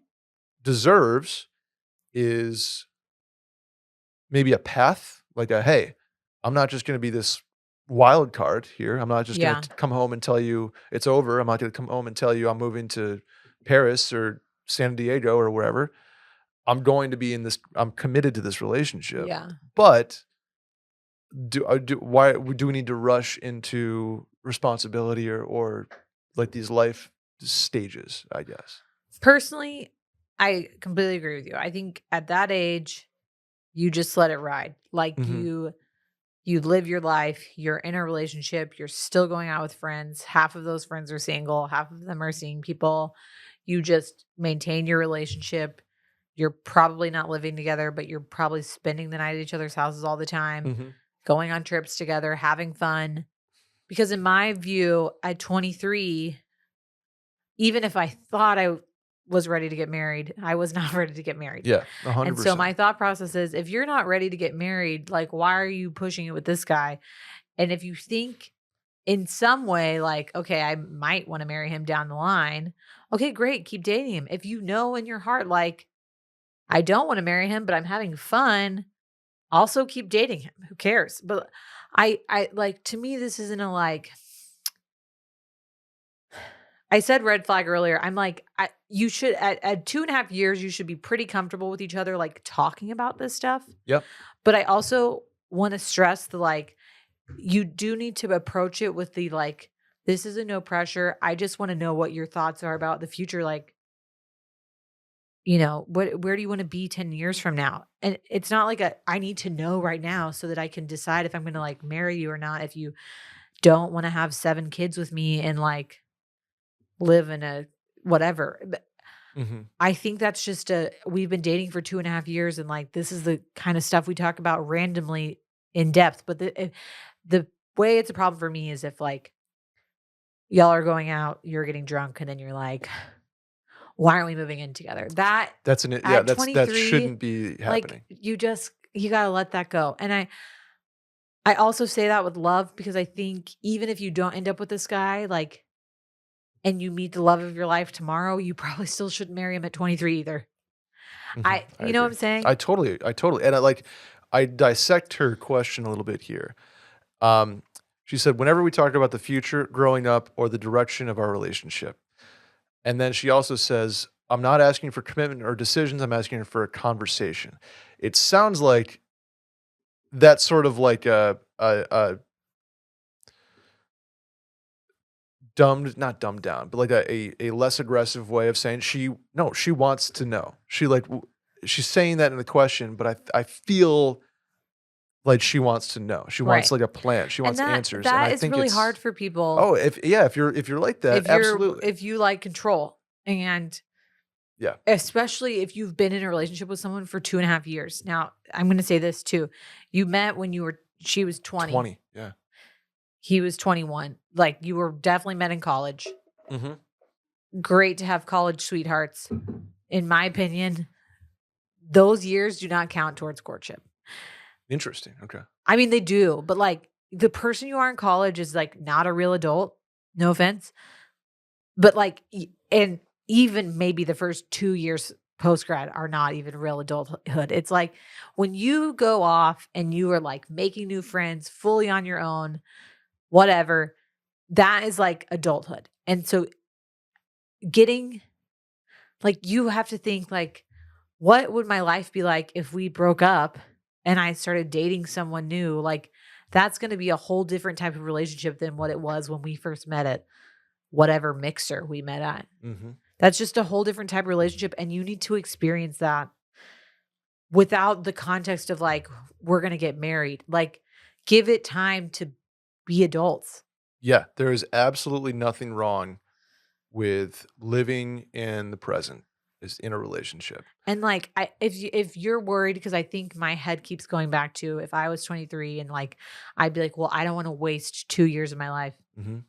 deserves is maybe a path, like a, hey, I'm not just going to be this wild card here. I'm not just going Yeah. to come home and tell you it's over. I'm not going to come home and tell you I'm moving to Paris or San Diego or wherever. I'm committed to this relationship. Yeah. But why do we need to rush into responsibility or like these life stages, I guess? Personally, I completely agree with you. I think at that age, you just let it ride. Like Mhm. you live your life, you're in a relationship, you're still going out with friends. Half of those friends are single, half of them are seeing people. You just maintain your relationship. You're probably not living together, but you're probably spending the night at each other's houses all the time, Mhm. going on trips together, having fun. Because in my view, at 23, even if I thought I was ready to get married, I was not ready to get married. Yeah, And so 100%. my thought process is, if you're not ready to get married, like, why are you pushing it with this guy? And if you think in some way, like, okay, I might want to marry him down the line, okay, great, keep dating him. If you know in your heart, like, I don't want to marry him, but I'm having fun, also keep dating him. Who cares? But I like, to me, this isn't a like, I said red flag earlier. I'm like, you should at 2.5 years, you should be pretty comfortable with each other, like talking about this stuff. Yep. But I also want to stress the like, you do need to approach it with the like, this is a no pressure. I just want to know what your thoughts are about the future. Like, where do you want to be 10 years from now? And it's not like I need to know right now so that I can decide if I'm going to like marry you or not. If you don't want to have 7 kids with me and like live in a whatever. But Mhm. I think that's just we've been dating for 2.5 years, and like, this is the kind of stuff we talk about randomly in depth. But the way it's a problem for me is if like y'all are going out, you're getting drunk, and then you're like, why aren't we moving in together? That Yeah, at that 23, shouldn't be like, happening. you gotta let that go. And I also say that with love, because I think even if you don't end up with this guy, like, and you meet the love of your life tomorrow, you probably still shouldn't marry him at 23 either. Mhm. I You know what agree. I'm saying? I totally and I dissect her question a little bit here. Um, she said, "Whenever we talk about the future, growing up, or the direction of our relationship." And then she also says, "I'm not asking for commitment or decisions, I'm asking for a conversation." It sounds like that's sort of like a dumbed not dumbed down, but like a less aggressive way of saying she wants to know. She's saying that in the question, but I feel like she wants to know. She wants Right. like a plan. She And wants that answers, and that I is think really hard it's for people oh, if you're like that, absolutely. if you like control. And Yeah, especially if you've been in a relationship with someone for 2.5 years. Now, I'm gonna say this too. You met when she was 20, 20, yeah. he was 21. Like, you were definitely met in college. Mhm. Great to have college sweethearts. In my opinion, those years do not count towards courtship. Interesting, okay. I mean, they do, but like, the person you are in college is like not a real adult. No offense. But like, and even maybe the first 2 years post grad are not even real adulthood. It's like when you go off and you are like making new friends fully on your own, whatever, that is like adulthood. And so getting like, you have to think like, what would my life be like if we broke up and I started dating someone new? Like, that's going to be a whole different type of relationship than what it was when we first met at whatever mixer we met at. Mhm. That's just a whole different type of relationship, and you need to experience that without the context of like, we're going to get married. Like, give it time to be adults. Yeah, there is absolutely nothing wrong with living in the present is in a relationship. And like, if you're worried, because I think my head keeps going back to if I was 23 and like, I'd be like, well, I don't want to waste 2 years of my life. Mhm.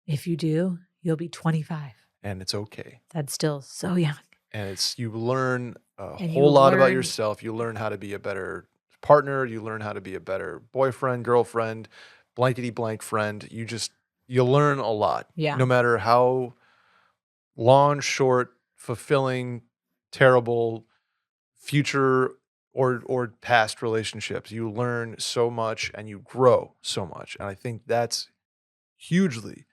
If you do, you'll be 25. And it's okay. That's still so young. And it's you learn a And whole you lot about learn, yourself. You learn how to be a better partner, you learn how to be a better boyfriend, girlfriend, blankety blank friend. You learn a lot. yeah, No matter how long, short, fulfilling, terrible, future or past relationships, you learn so much and you grow so much. And I think that's hugely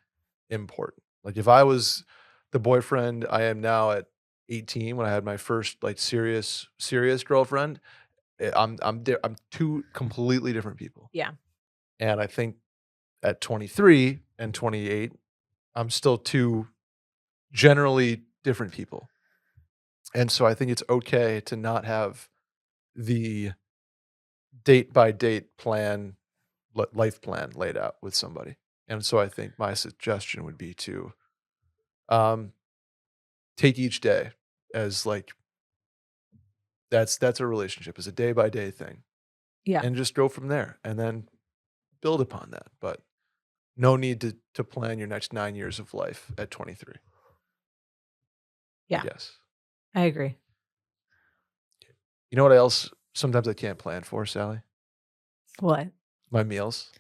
important. Like if I was the boyfriend I am now at 18 when I had my first like serious girlfriend. I'm 2 completely different people. Yeah. And I think at 23 and 28, I'm still 2 generally different people. And so I think it's okay to not have the date by date plan, life plan laid out with somebody. And so I think my suggestion would be to um, take each day as like that's a relationship, is a day by day thing, Yeah. and just go from there, and then build upon that. But no need to plan your next 9 years of life at 23. Yeah. Yes. I agree. You know what else sometimes I can't plan for, Sally? What? My meals.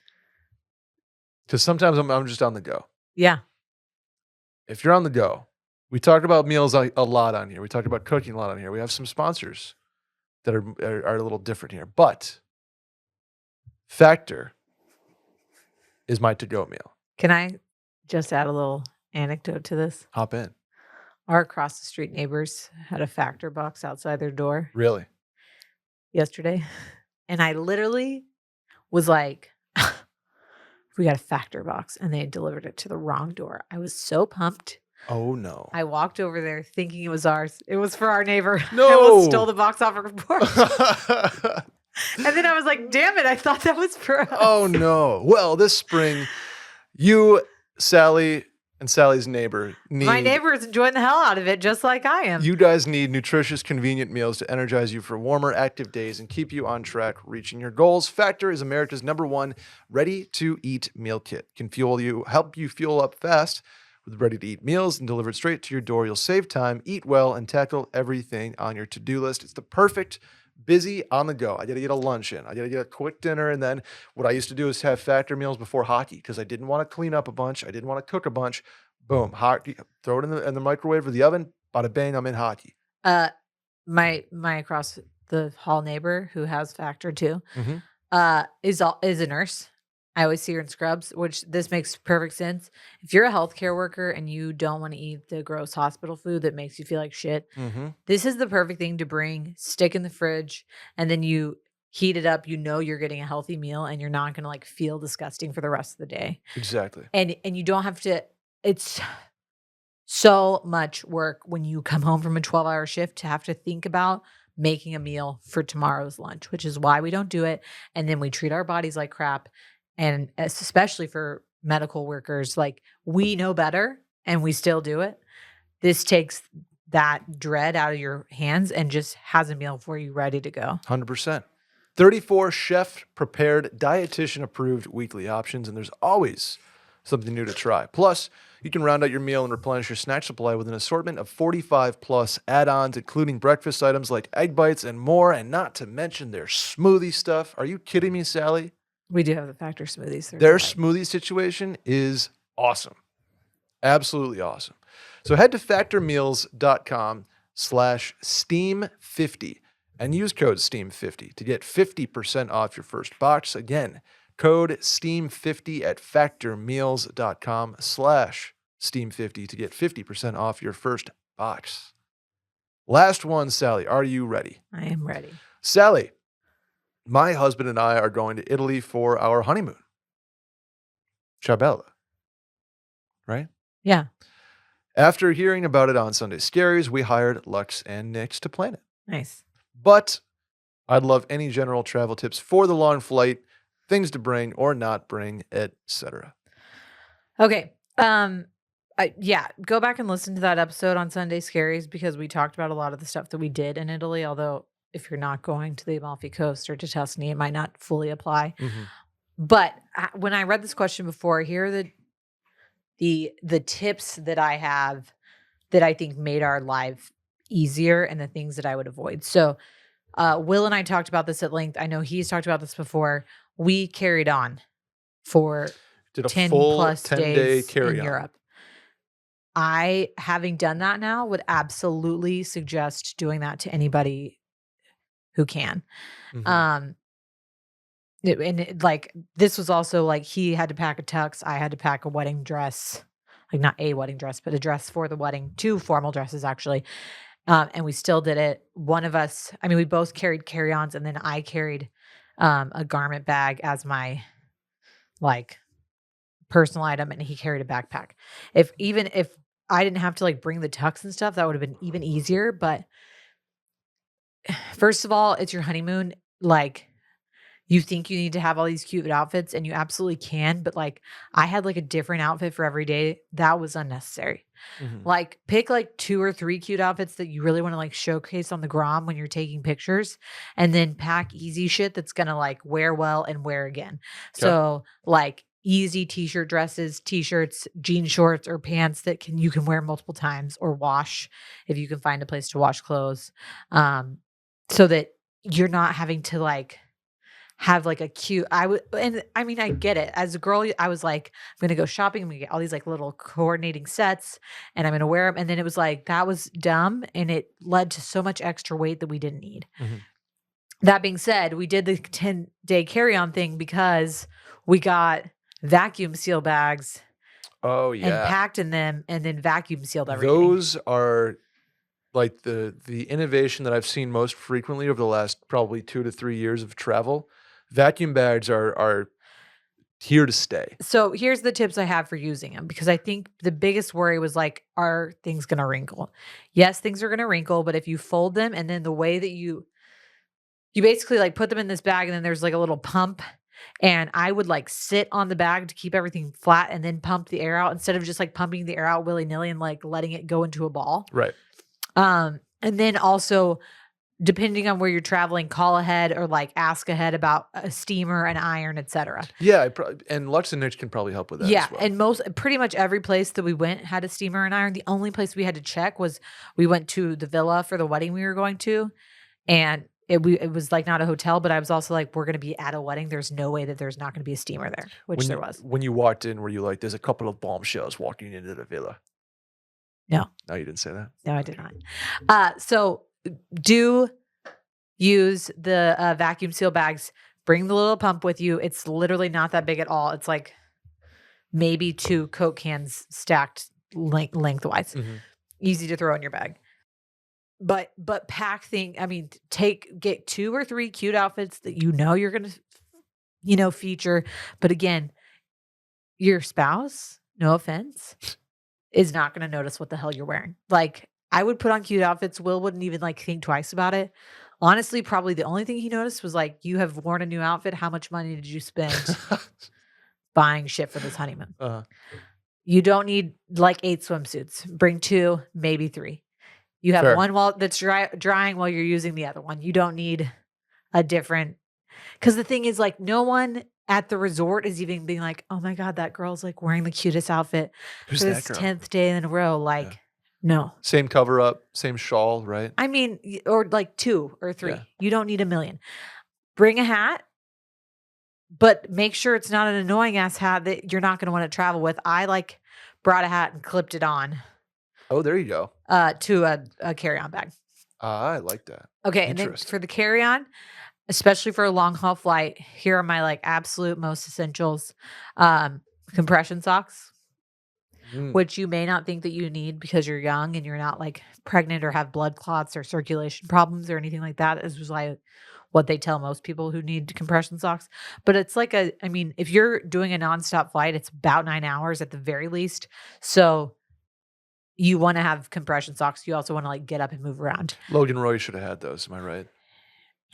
Because sometimes I'm just on the go. Yeah. If you're on the go, we talk about meals a lot on here. We talk about cooking a lot on here. We have some sponsors that are a little different here. But Factor is my to-go meal. Can I just add a little anecdote to this? Hop in. Our across the street neighbors had a Factor box outside their door Really? yesterday. And I literally was like, we got a Factor box, and they had delivered it to the wrong door. I was so pumped. Oh, no. I walked over there thinking it was ours. It was for our neighbor. No. I almost stole the box off her porch. And then I was like, damn it, I thought that was for us. Oh, no. Well, this spring, you, Sally, and Sally's neighbor need... My neighbor is enjoying the hell out of it, just like I am. You guys need nutritious, convenient meals to energize you for warmer, active days and keep you on track reaching your goals. Factor is America's #1 ready-to-eat meal kit. Can help you fuel up fast with ready-to-eat meals and delivered straight to your door. You'll save time, eat well, and tackle everything on your to-do list. It's the perfect busy on the go. I got to get a lunch in. I got to get a quick dinner. And then what I used to do is have Factor meals before hockey because I didn't want to clean up a bunch. I didn't want to cook a bunch. Boom, hockey, throw it in the microwave or the oven. Bada bang, I'm in hockey. My across the hall neighbor who has Factor too, Mhm. is a nurse. I always see her in scrubs, which this makes perfect sense. If you're a healthcare worker and you don't want to eat the gross hospital food that makes you feel like shit, this is the perfect thing to bring, stick in the fridge, and then you heat it up. You know you're getting a healthy meal, and you're not going to like feel disgusting for the rest of the day. Exactly. And you don't have to. It's so much work when you come home from a 12-hour shift to have to think about making a meal for tomorrow's lunch, which is why we don't do it. And then we treat our bodies like crap. And especially for medical workers, like we know better and we still do it. This takes that dread out of your hands and just has a meal for you ready to go. 100%. 34 chef-prepared, dietitian-approved weekly options, and there's always something new to try. Plus, you can round out your meal and replenish your snack supply with an assortment of 45-plus add-ons, including breakfast items like egg bites and more, and not to mention their smoothie stuff. Are you kidding me, Sally? We do have the Factor smoothies. Their smoothie situation is awesome. Absolutely awesome. So head to factormeals.com/steam50 and use code STEAM50 to get 50% off your first box. Again, code STEAM50 at factormeals.com/steam50 to get 50% off your first box. Last one, Sally. Are you ready? I am ready. Sally, my husband and I are going to Italy for our honeymoon. Ciao bella. Right? Yeah. After hearing about it on Sunday Scaries, we hired Lux and Nix to plan it. Nice. But I'd love any general travel tips for the long flight, things to bring or not bring, etc. Okay. Yeah, go back and listen to that episode on Sunday Scaries because we talked about a lot of the stuff that we did in Italy, although if you're not going to the Amalfi Coast or to Tuscany, it might not fully apply. But when I read this question before, here are the tips that I have that I think made our life easier and the things that I would avoid. So Will and I talked about this at length. I know he's talked about this before. We carried on for Did a 10 full plus 10-day days carry in on. Europe. I, having done that now, would absolutely suggest doing that to anybody who can. Like this was also like he had to pack a tux, I had to pack a wedding dress, like not a wedding dress, but a dress for the wedding, 2 formal dresses actually. And we still did it. One of us, I mean, we both carried carry-ons, and then I carried a garment bag as my like personal item, and he carried a backpack. If I didn't have to like bring the tux and stuff, that would have been even easier. But first of all, it's your honeymoon. Like, you think you need to have all these cute outfits, and you absolutely can, but like I had like a different outfit for every day. That was unnecessary. Mhm. Like, pick like 2 or 3 cute outfits that you really want to like showcase on the gram when you're taking pictures, and then pack easy shit that's gonna like wear well and wear again. Okay. So like easy t-shirt dresses, t-shirts, jean shorts, or pants that you can wear multiple times or wash if you can find a place to wash clothes. So that you're not having to like have like a cute and I mean, I get it. As a girl, I was like, I'm gonna go shopping, I'm gonna get all these like little coordinating sets, and I'm gonna wear them. And then it was like, that was dumb, and it led to so much extra weight that we didn't need. Mhm. That being said, we did the 10-day carry-on thing because we got vacuum seal bags Oh and yeah. packed in them, and then vacuum sealed everything. Those are like the innovation that I've seen most frequently over the last probably 2 to 3 years of travel. Vacuum bags are here to stay. So here's the tips I have for using them, because I think the biggest worry was like, are things going to wrinkle? Yes, things are going to wrinkle, but if you fold them, and then the way that you basically like put them in this bag, and then there's like a little pump, and I would like sit on the bag to keep everything flat and then pump the air out instead of just like pumping the air out willy-nilly and like letting it go into a ball. Right. And then also, depending on where you're traveling, call ahead or like ask ahead about a steamer, an iron, etc. Yeah, and Lux and Niche can probably help with that Yeah, as well. and pretty much every place that we went had a steamer and iron. The only place we had to check was, we went to the villa for the wedding we were going to, and it was like not a hotel, but I was also like, we're going to be at a wedding. There's no way that there's not going to be a steamer there, which there was. When you walked in, were you like, there's a couple of bombshells walking into the villa? No. No, you didn't say that? No, I did not. So do use the vacuum seal bags. Bring the little pump with you. It's literally not that big at all. It's like maybe 2 Coke cans stacked lengthwise. Mhm. Easy to throw in your bag. But pack get 2 or 3 cute outfits that you're going to feature. But again, your spouse, no offense, is not going to notice what the hell you're wearing. Like, I would put on cute outfits. Will wouldn't even like think twice about it. Honestly, probably the only thing he noticed was like, you have worn a new outfit. How much money did you spend buying shit for this honeymoon? Uh-huh. You don't need like 8 swimsuits. Bring 2, maybe 3. You have Fair. one that's drying while you're using the other one. You don't need a different, because the thing is, like, no one at the resort is even being like, oh my God, that girl's like wearing the cutest outfit Who's for that this girl? 10th day in a row. Like, no. Same cover up, same shawl, right? I mean, or like 2 or 3. Yeah. You don't need a million. Bring a hat, but make sure it's not an annoying ass hat that you're not going to want to travel with. I like brought a hat and clipped it on Oh, there you go. to a carry-on bag. I like that. Okay, and then Interesting. for the carry-on, especially for a long haul flight, here are my like absolute most essentials. Compression socks, Mm. which you may not think that you need because you're young and you're not like pregnant or have blood clots or circulation problems or anything like that. This was like what they tell most people who need compression socks. But it's like if you're doing a nonstop flight, it's about 9 hours at the very least. So you want to have compression socks. You also want to like get up and move around. Logan Roy should have had those. Am I right?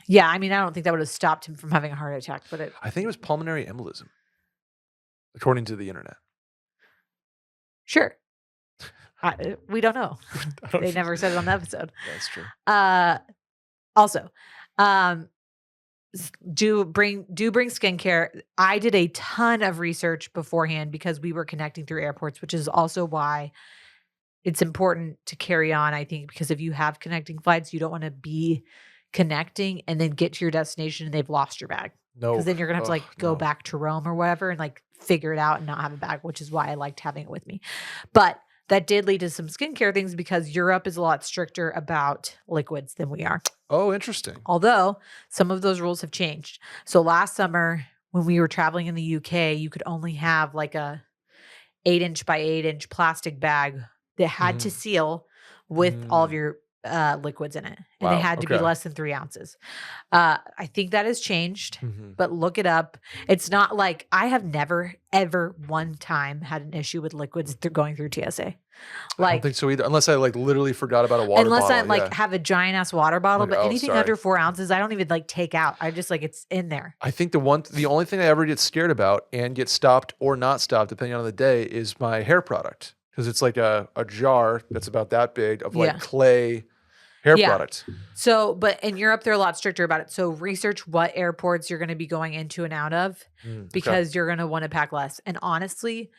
Yeah, I mean, I don't think that would have stopped him from having a heart attack, but I think it was pulmonary embolism, according to the internet. sure. We don't know. I don't They never said it on the episode. That's true. Also, do bring skincare. I did a ton of research beforehand because we were connecting through airports, which is also why it's important to carry on, I think, because if you have connecting flights, you don't want to be connecting and then get to your destination and they've lost your bag. No. Because then you're gonna have to like go no. back to Rome or whatever and like figure it out and not have a bag, which is why I liked having it with me. But that did lead to some skincare things because Europe is a lot stricter about liquids than we are. Oh, interesting. Although some of those rules have changed. So last summer when we were traveling in the UK, you could only have like a 8-inch by 8-inch plastic bag that had to seal with all of your liquids in it, and they Wow, had to be okay. less than 3 ounces. I think that has changed, Mhm. but look it up. It's not like I have never, ever one time had an issue with liquids through going through TSA. I don't think Like, so either, unless I, like, literally forgot about a water unless I bottle, like yeah. have a giant ass water bottle, Like, but oh, anything sorry. under 4 ounces, I don't even like take out. I just like it's in there. I think the only thing I ever get scared about and get stopped or not stopped, depending on the day, is my hair product, because it's like a jar that's about that big of, like, Yeah. clay hair Yeah. product. So, but in Europe, they're a lot stricter about it. So research what airports you're going to be going into and out of Okay. because you're going to want to pack less. And honestly,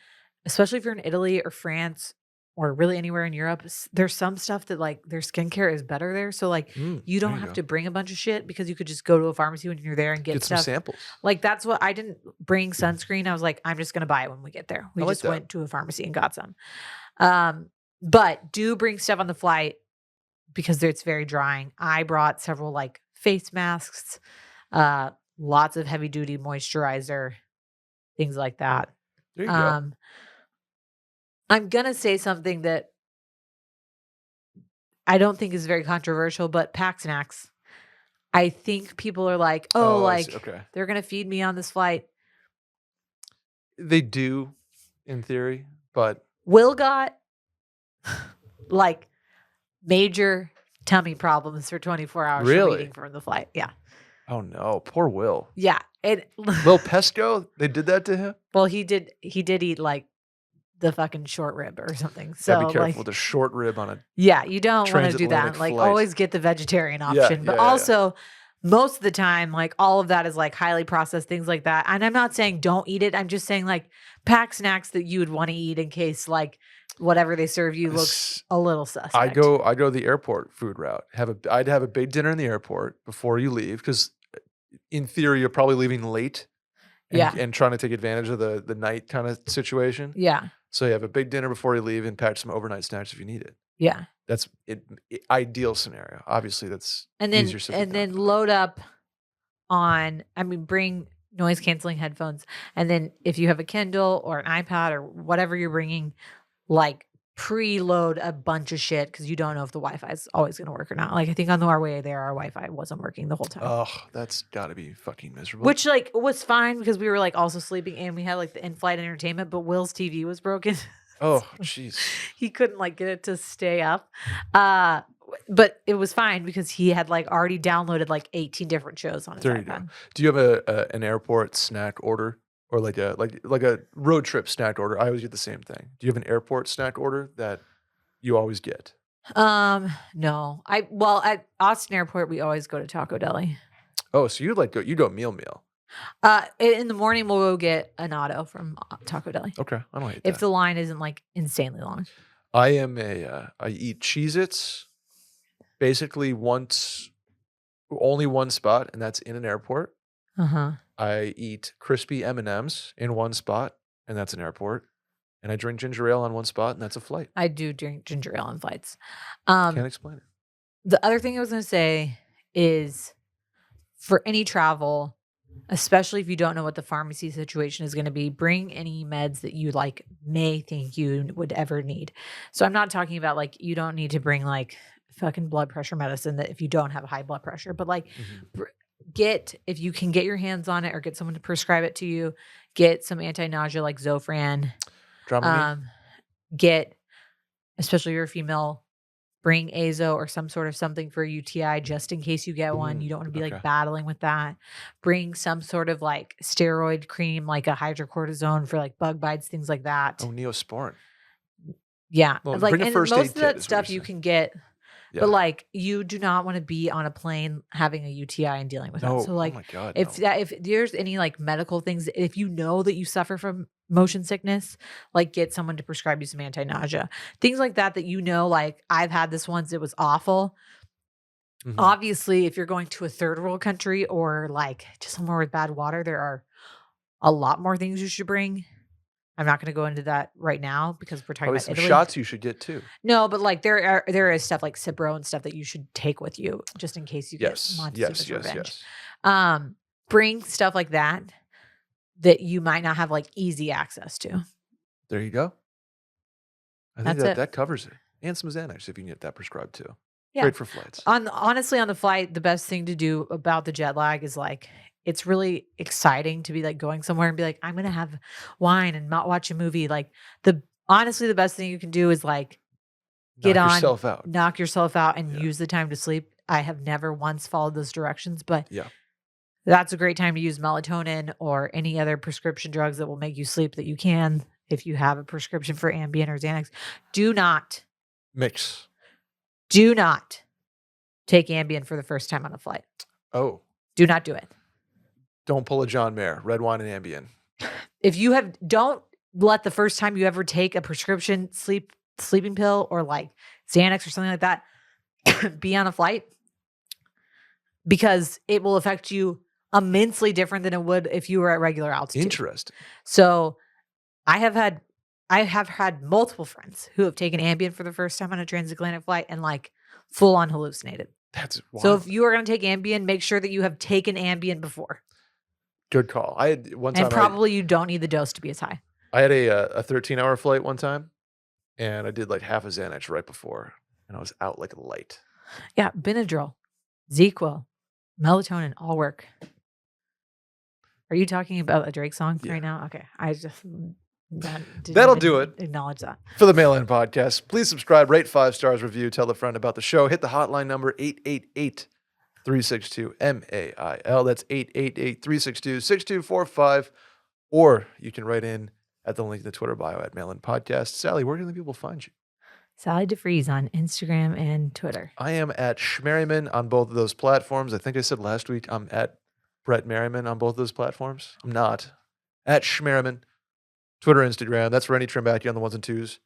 especially if you're in Italy or France or really anywhere in Europe, there's some stuff that like their skincare is better there. So like you There don't you have go. to bring a bunch of shit because you could just go to a pharmacy when you're there and get Get some stuff. samples. Like that's what I didn't bring sunscreen. I was like, I'm just going to buy it when we get there. We I like just that. went to a pharmacy and got some. But do bring stuff on the flight because it's very drying. I brought several like face masks, lots of heavy duty moisturizer, things like that. There you go. I'm going to say something that I don't think is very controversial, but pack snacks. I think people are like, oh, I see, like okay. they're going to feed me on this flight. They do, in theory, but Will got like major tummy problems for 24 hours from Really? eating from the flight. Yeah. oh no, poor Will. Yeah. Will Pesco, they did that to him? Well, he did eat like the fucking short rib or something. Gotta So be careful like, with a short rib on a yeah, you don't want to do that. transatlantic Like flight. always get the vegetarian Yeah, option. But yeah, yeah. also most of the time, like all of that is like highly processed things like that. And I'm not saying don't eat it. I'm just saying like pack snacks that you would want to eat in case like whatever they serve you looks a little suspect. I go the airport food route. I'd have a big dinner in the airport before you leave, because in theory you're probably leaving late and, Yeah. and trying to take advantage of the night kind of situation. Yeah. So you have a big dinner before you leave and pack some overnight snacks if you need it. Yeah. That's ideal scenario. Obviously, that's And then easier said than done. load up on, I mean, bring noise canceling headphones. And then if you have a Kindle or an iPad or whatever you're bringing, like preload a bunch of shit because you don't know if the Wi-Fi is always going to work or not. Like I think on our way there, our Wi-Fi wasn't working the whole time. Oh, that's got to be fucking miserable. Which like was fine because we were like also sleeping and we had like the in-flight entertainment, but Will's TV was broken. Oh, jeez. He couldn't like get it to stay up. But it was fine because he had like already downloaded like 18 different shows on his There you go. iPad. Do you have an airport snack order, or like a road trip snack order? I always get the same thing. Do you have an airport snack order that you always get? No. At Austin Airport we always go to Taco Deli. Oh, so you go meal. In the morning we'll go get an auto from Taco Deli. Okay, I don't hate If that. the line isn't like insanely long. I eat Cheez-Its basically only one spot, and that's in an airport. Uh-huh. I eat crispy M&Ms in one spot, and that's an airport. And I drink ginger ale on one spot, and that's a flight. I do drink ginger ale on flights. Can't explain it. The other thing I was going to say is for any travel, especially if you don't know what the pharmacy situation is going to be, bring any meds that you like may think you would ever need. So I'm not talking about like you don't need to bring like fucking blood pressure medicine that if you don't have high blood pressure, but like if you can get your hands on it or get someone to prescribe it to you, get some anti-nausea like Zofran. Dramamine? Especially if you're a female, bring Azo or some sort of something for a UTI just in case you get one. You don't want to be like battling with that. Bring some sort of like steroid cream, like a hydrocortisone for like bug bites, things like that. Oh, Neosporin. Yeah. Well, like bring a and first most aid of kit that is what stuff you're you saying. can get. Yeah. But like you do not want to be on a plane having a UTI and dealing with that. So like oh my God, if no. if there's any like medical things, if you know that you suffer from motion sickness, like get someone to prescribe you some anti-nausea. Things like that you know, like I've had this once, it was awful. Mhm. Obviously, if you're going to a third world country or like just somewhere with bad water, there are a lot more things you should bring. I'm not going to go into that right now because we're talking Probably about some Italy. shots you should get too. No, but like there is stuff like Cipro and stuff that you should take with you just in case you Yes, get yes, Montezuma's yes, revenge. yes. Bring stuff like that you might not have like easy access to. There you go. I think That's it. that covers it. And some Xanax if you can get that prescribed too. Yeah. Great for flights. Honestly, on the flight, the best thing to do about the jet lag is like it's really exciting to be like going somewhere and be like, I'm gonna have wine and not watch a movie. Like honestly, the best thing you can do is like get Knock on, yourself out. knock yourself out, and Yeah. use the time to sleep. I have never once followed those directions, but Yeah. that's a great time to use melatonin or any other prescription drugs that will make you sleep that you can if you have a prescription for Ambien or Xanax. Do not Mix. take Ambien for the first time on a flight. Oh, Do not do it. don't pull a John Mayer. Red wine and Ambien. If you don't let the first time you ever take a prescription sleeping pill or like Xanax or something like that be on a flight, because it will affect you immensely different than it would if you were at regular altitude. Interesting. So I have had multiple friends who have taken Ambien for the first time on a transatlantic flight and like full on hallucinated. That's wild. So if you are going to take Ambien, make sure that you have taken Ambien before. Good call. I had one time. And probably you don't need the dose to be as high. I had a 13-hour flight one time, and I did like half a Xanax right before, and I was out like a light. Yeah, Benadryl, ZQL, melatonin all work. Are you talking about a Drake song right now? Okay, I just That'll do it. Acknowledge that. For the Mail In Podcast, please subscribe, rate 5 stars, review, tell a friend about the show. Hit the hotline number 888-362-MAIL. That's 888-362-6245. Or you can write in at the link in the Twitter bio at Mail In Podcast. Sally, where can the people find you? Sally deFries on Instagram and Twitter. I am at Schmerriman on both of those platforms. I think I said last week I'm at Brett Merriman on both of those platforms. I'm not. At Schmerriman. Twitter, Instagram. That's Rennie Trimbacki on the ones and twos.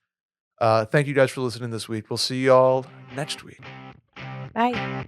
Thank you guys for listening this week. We'll see y'all next week. Bye.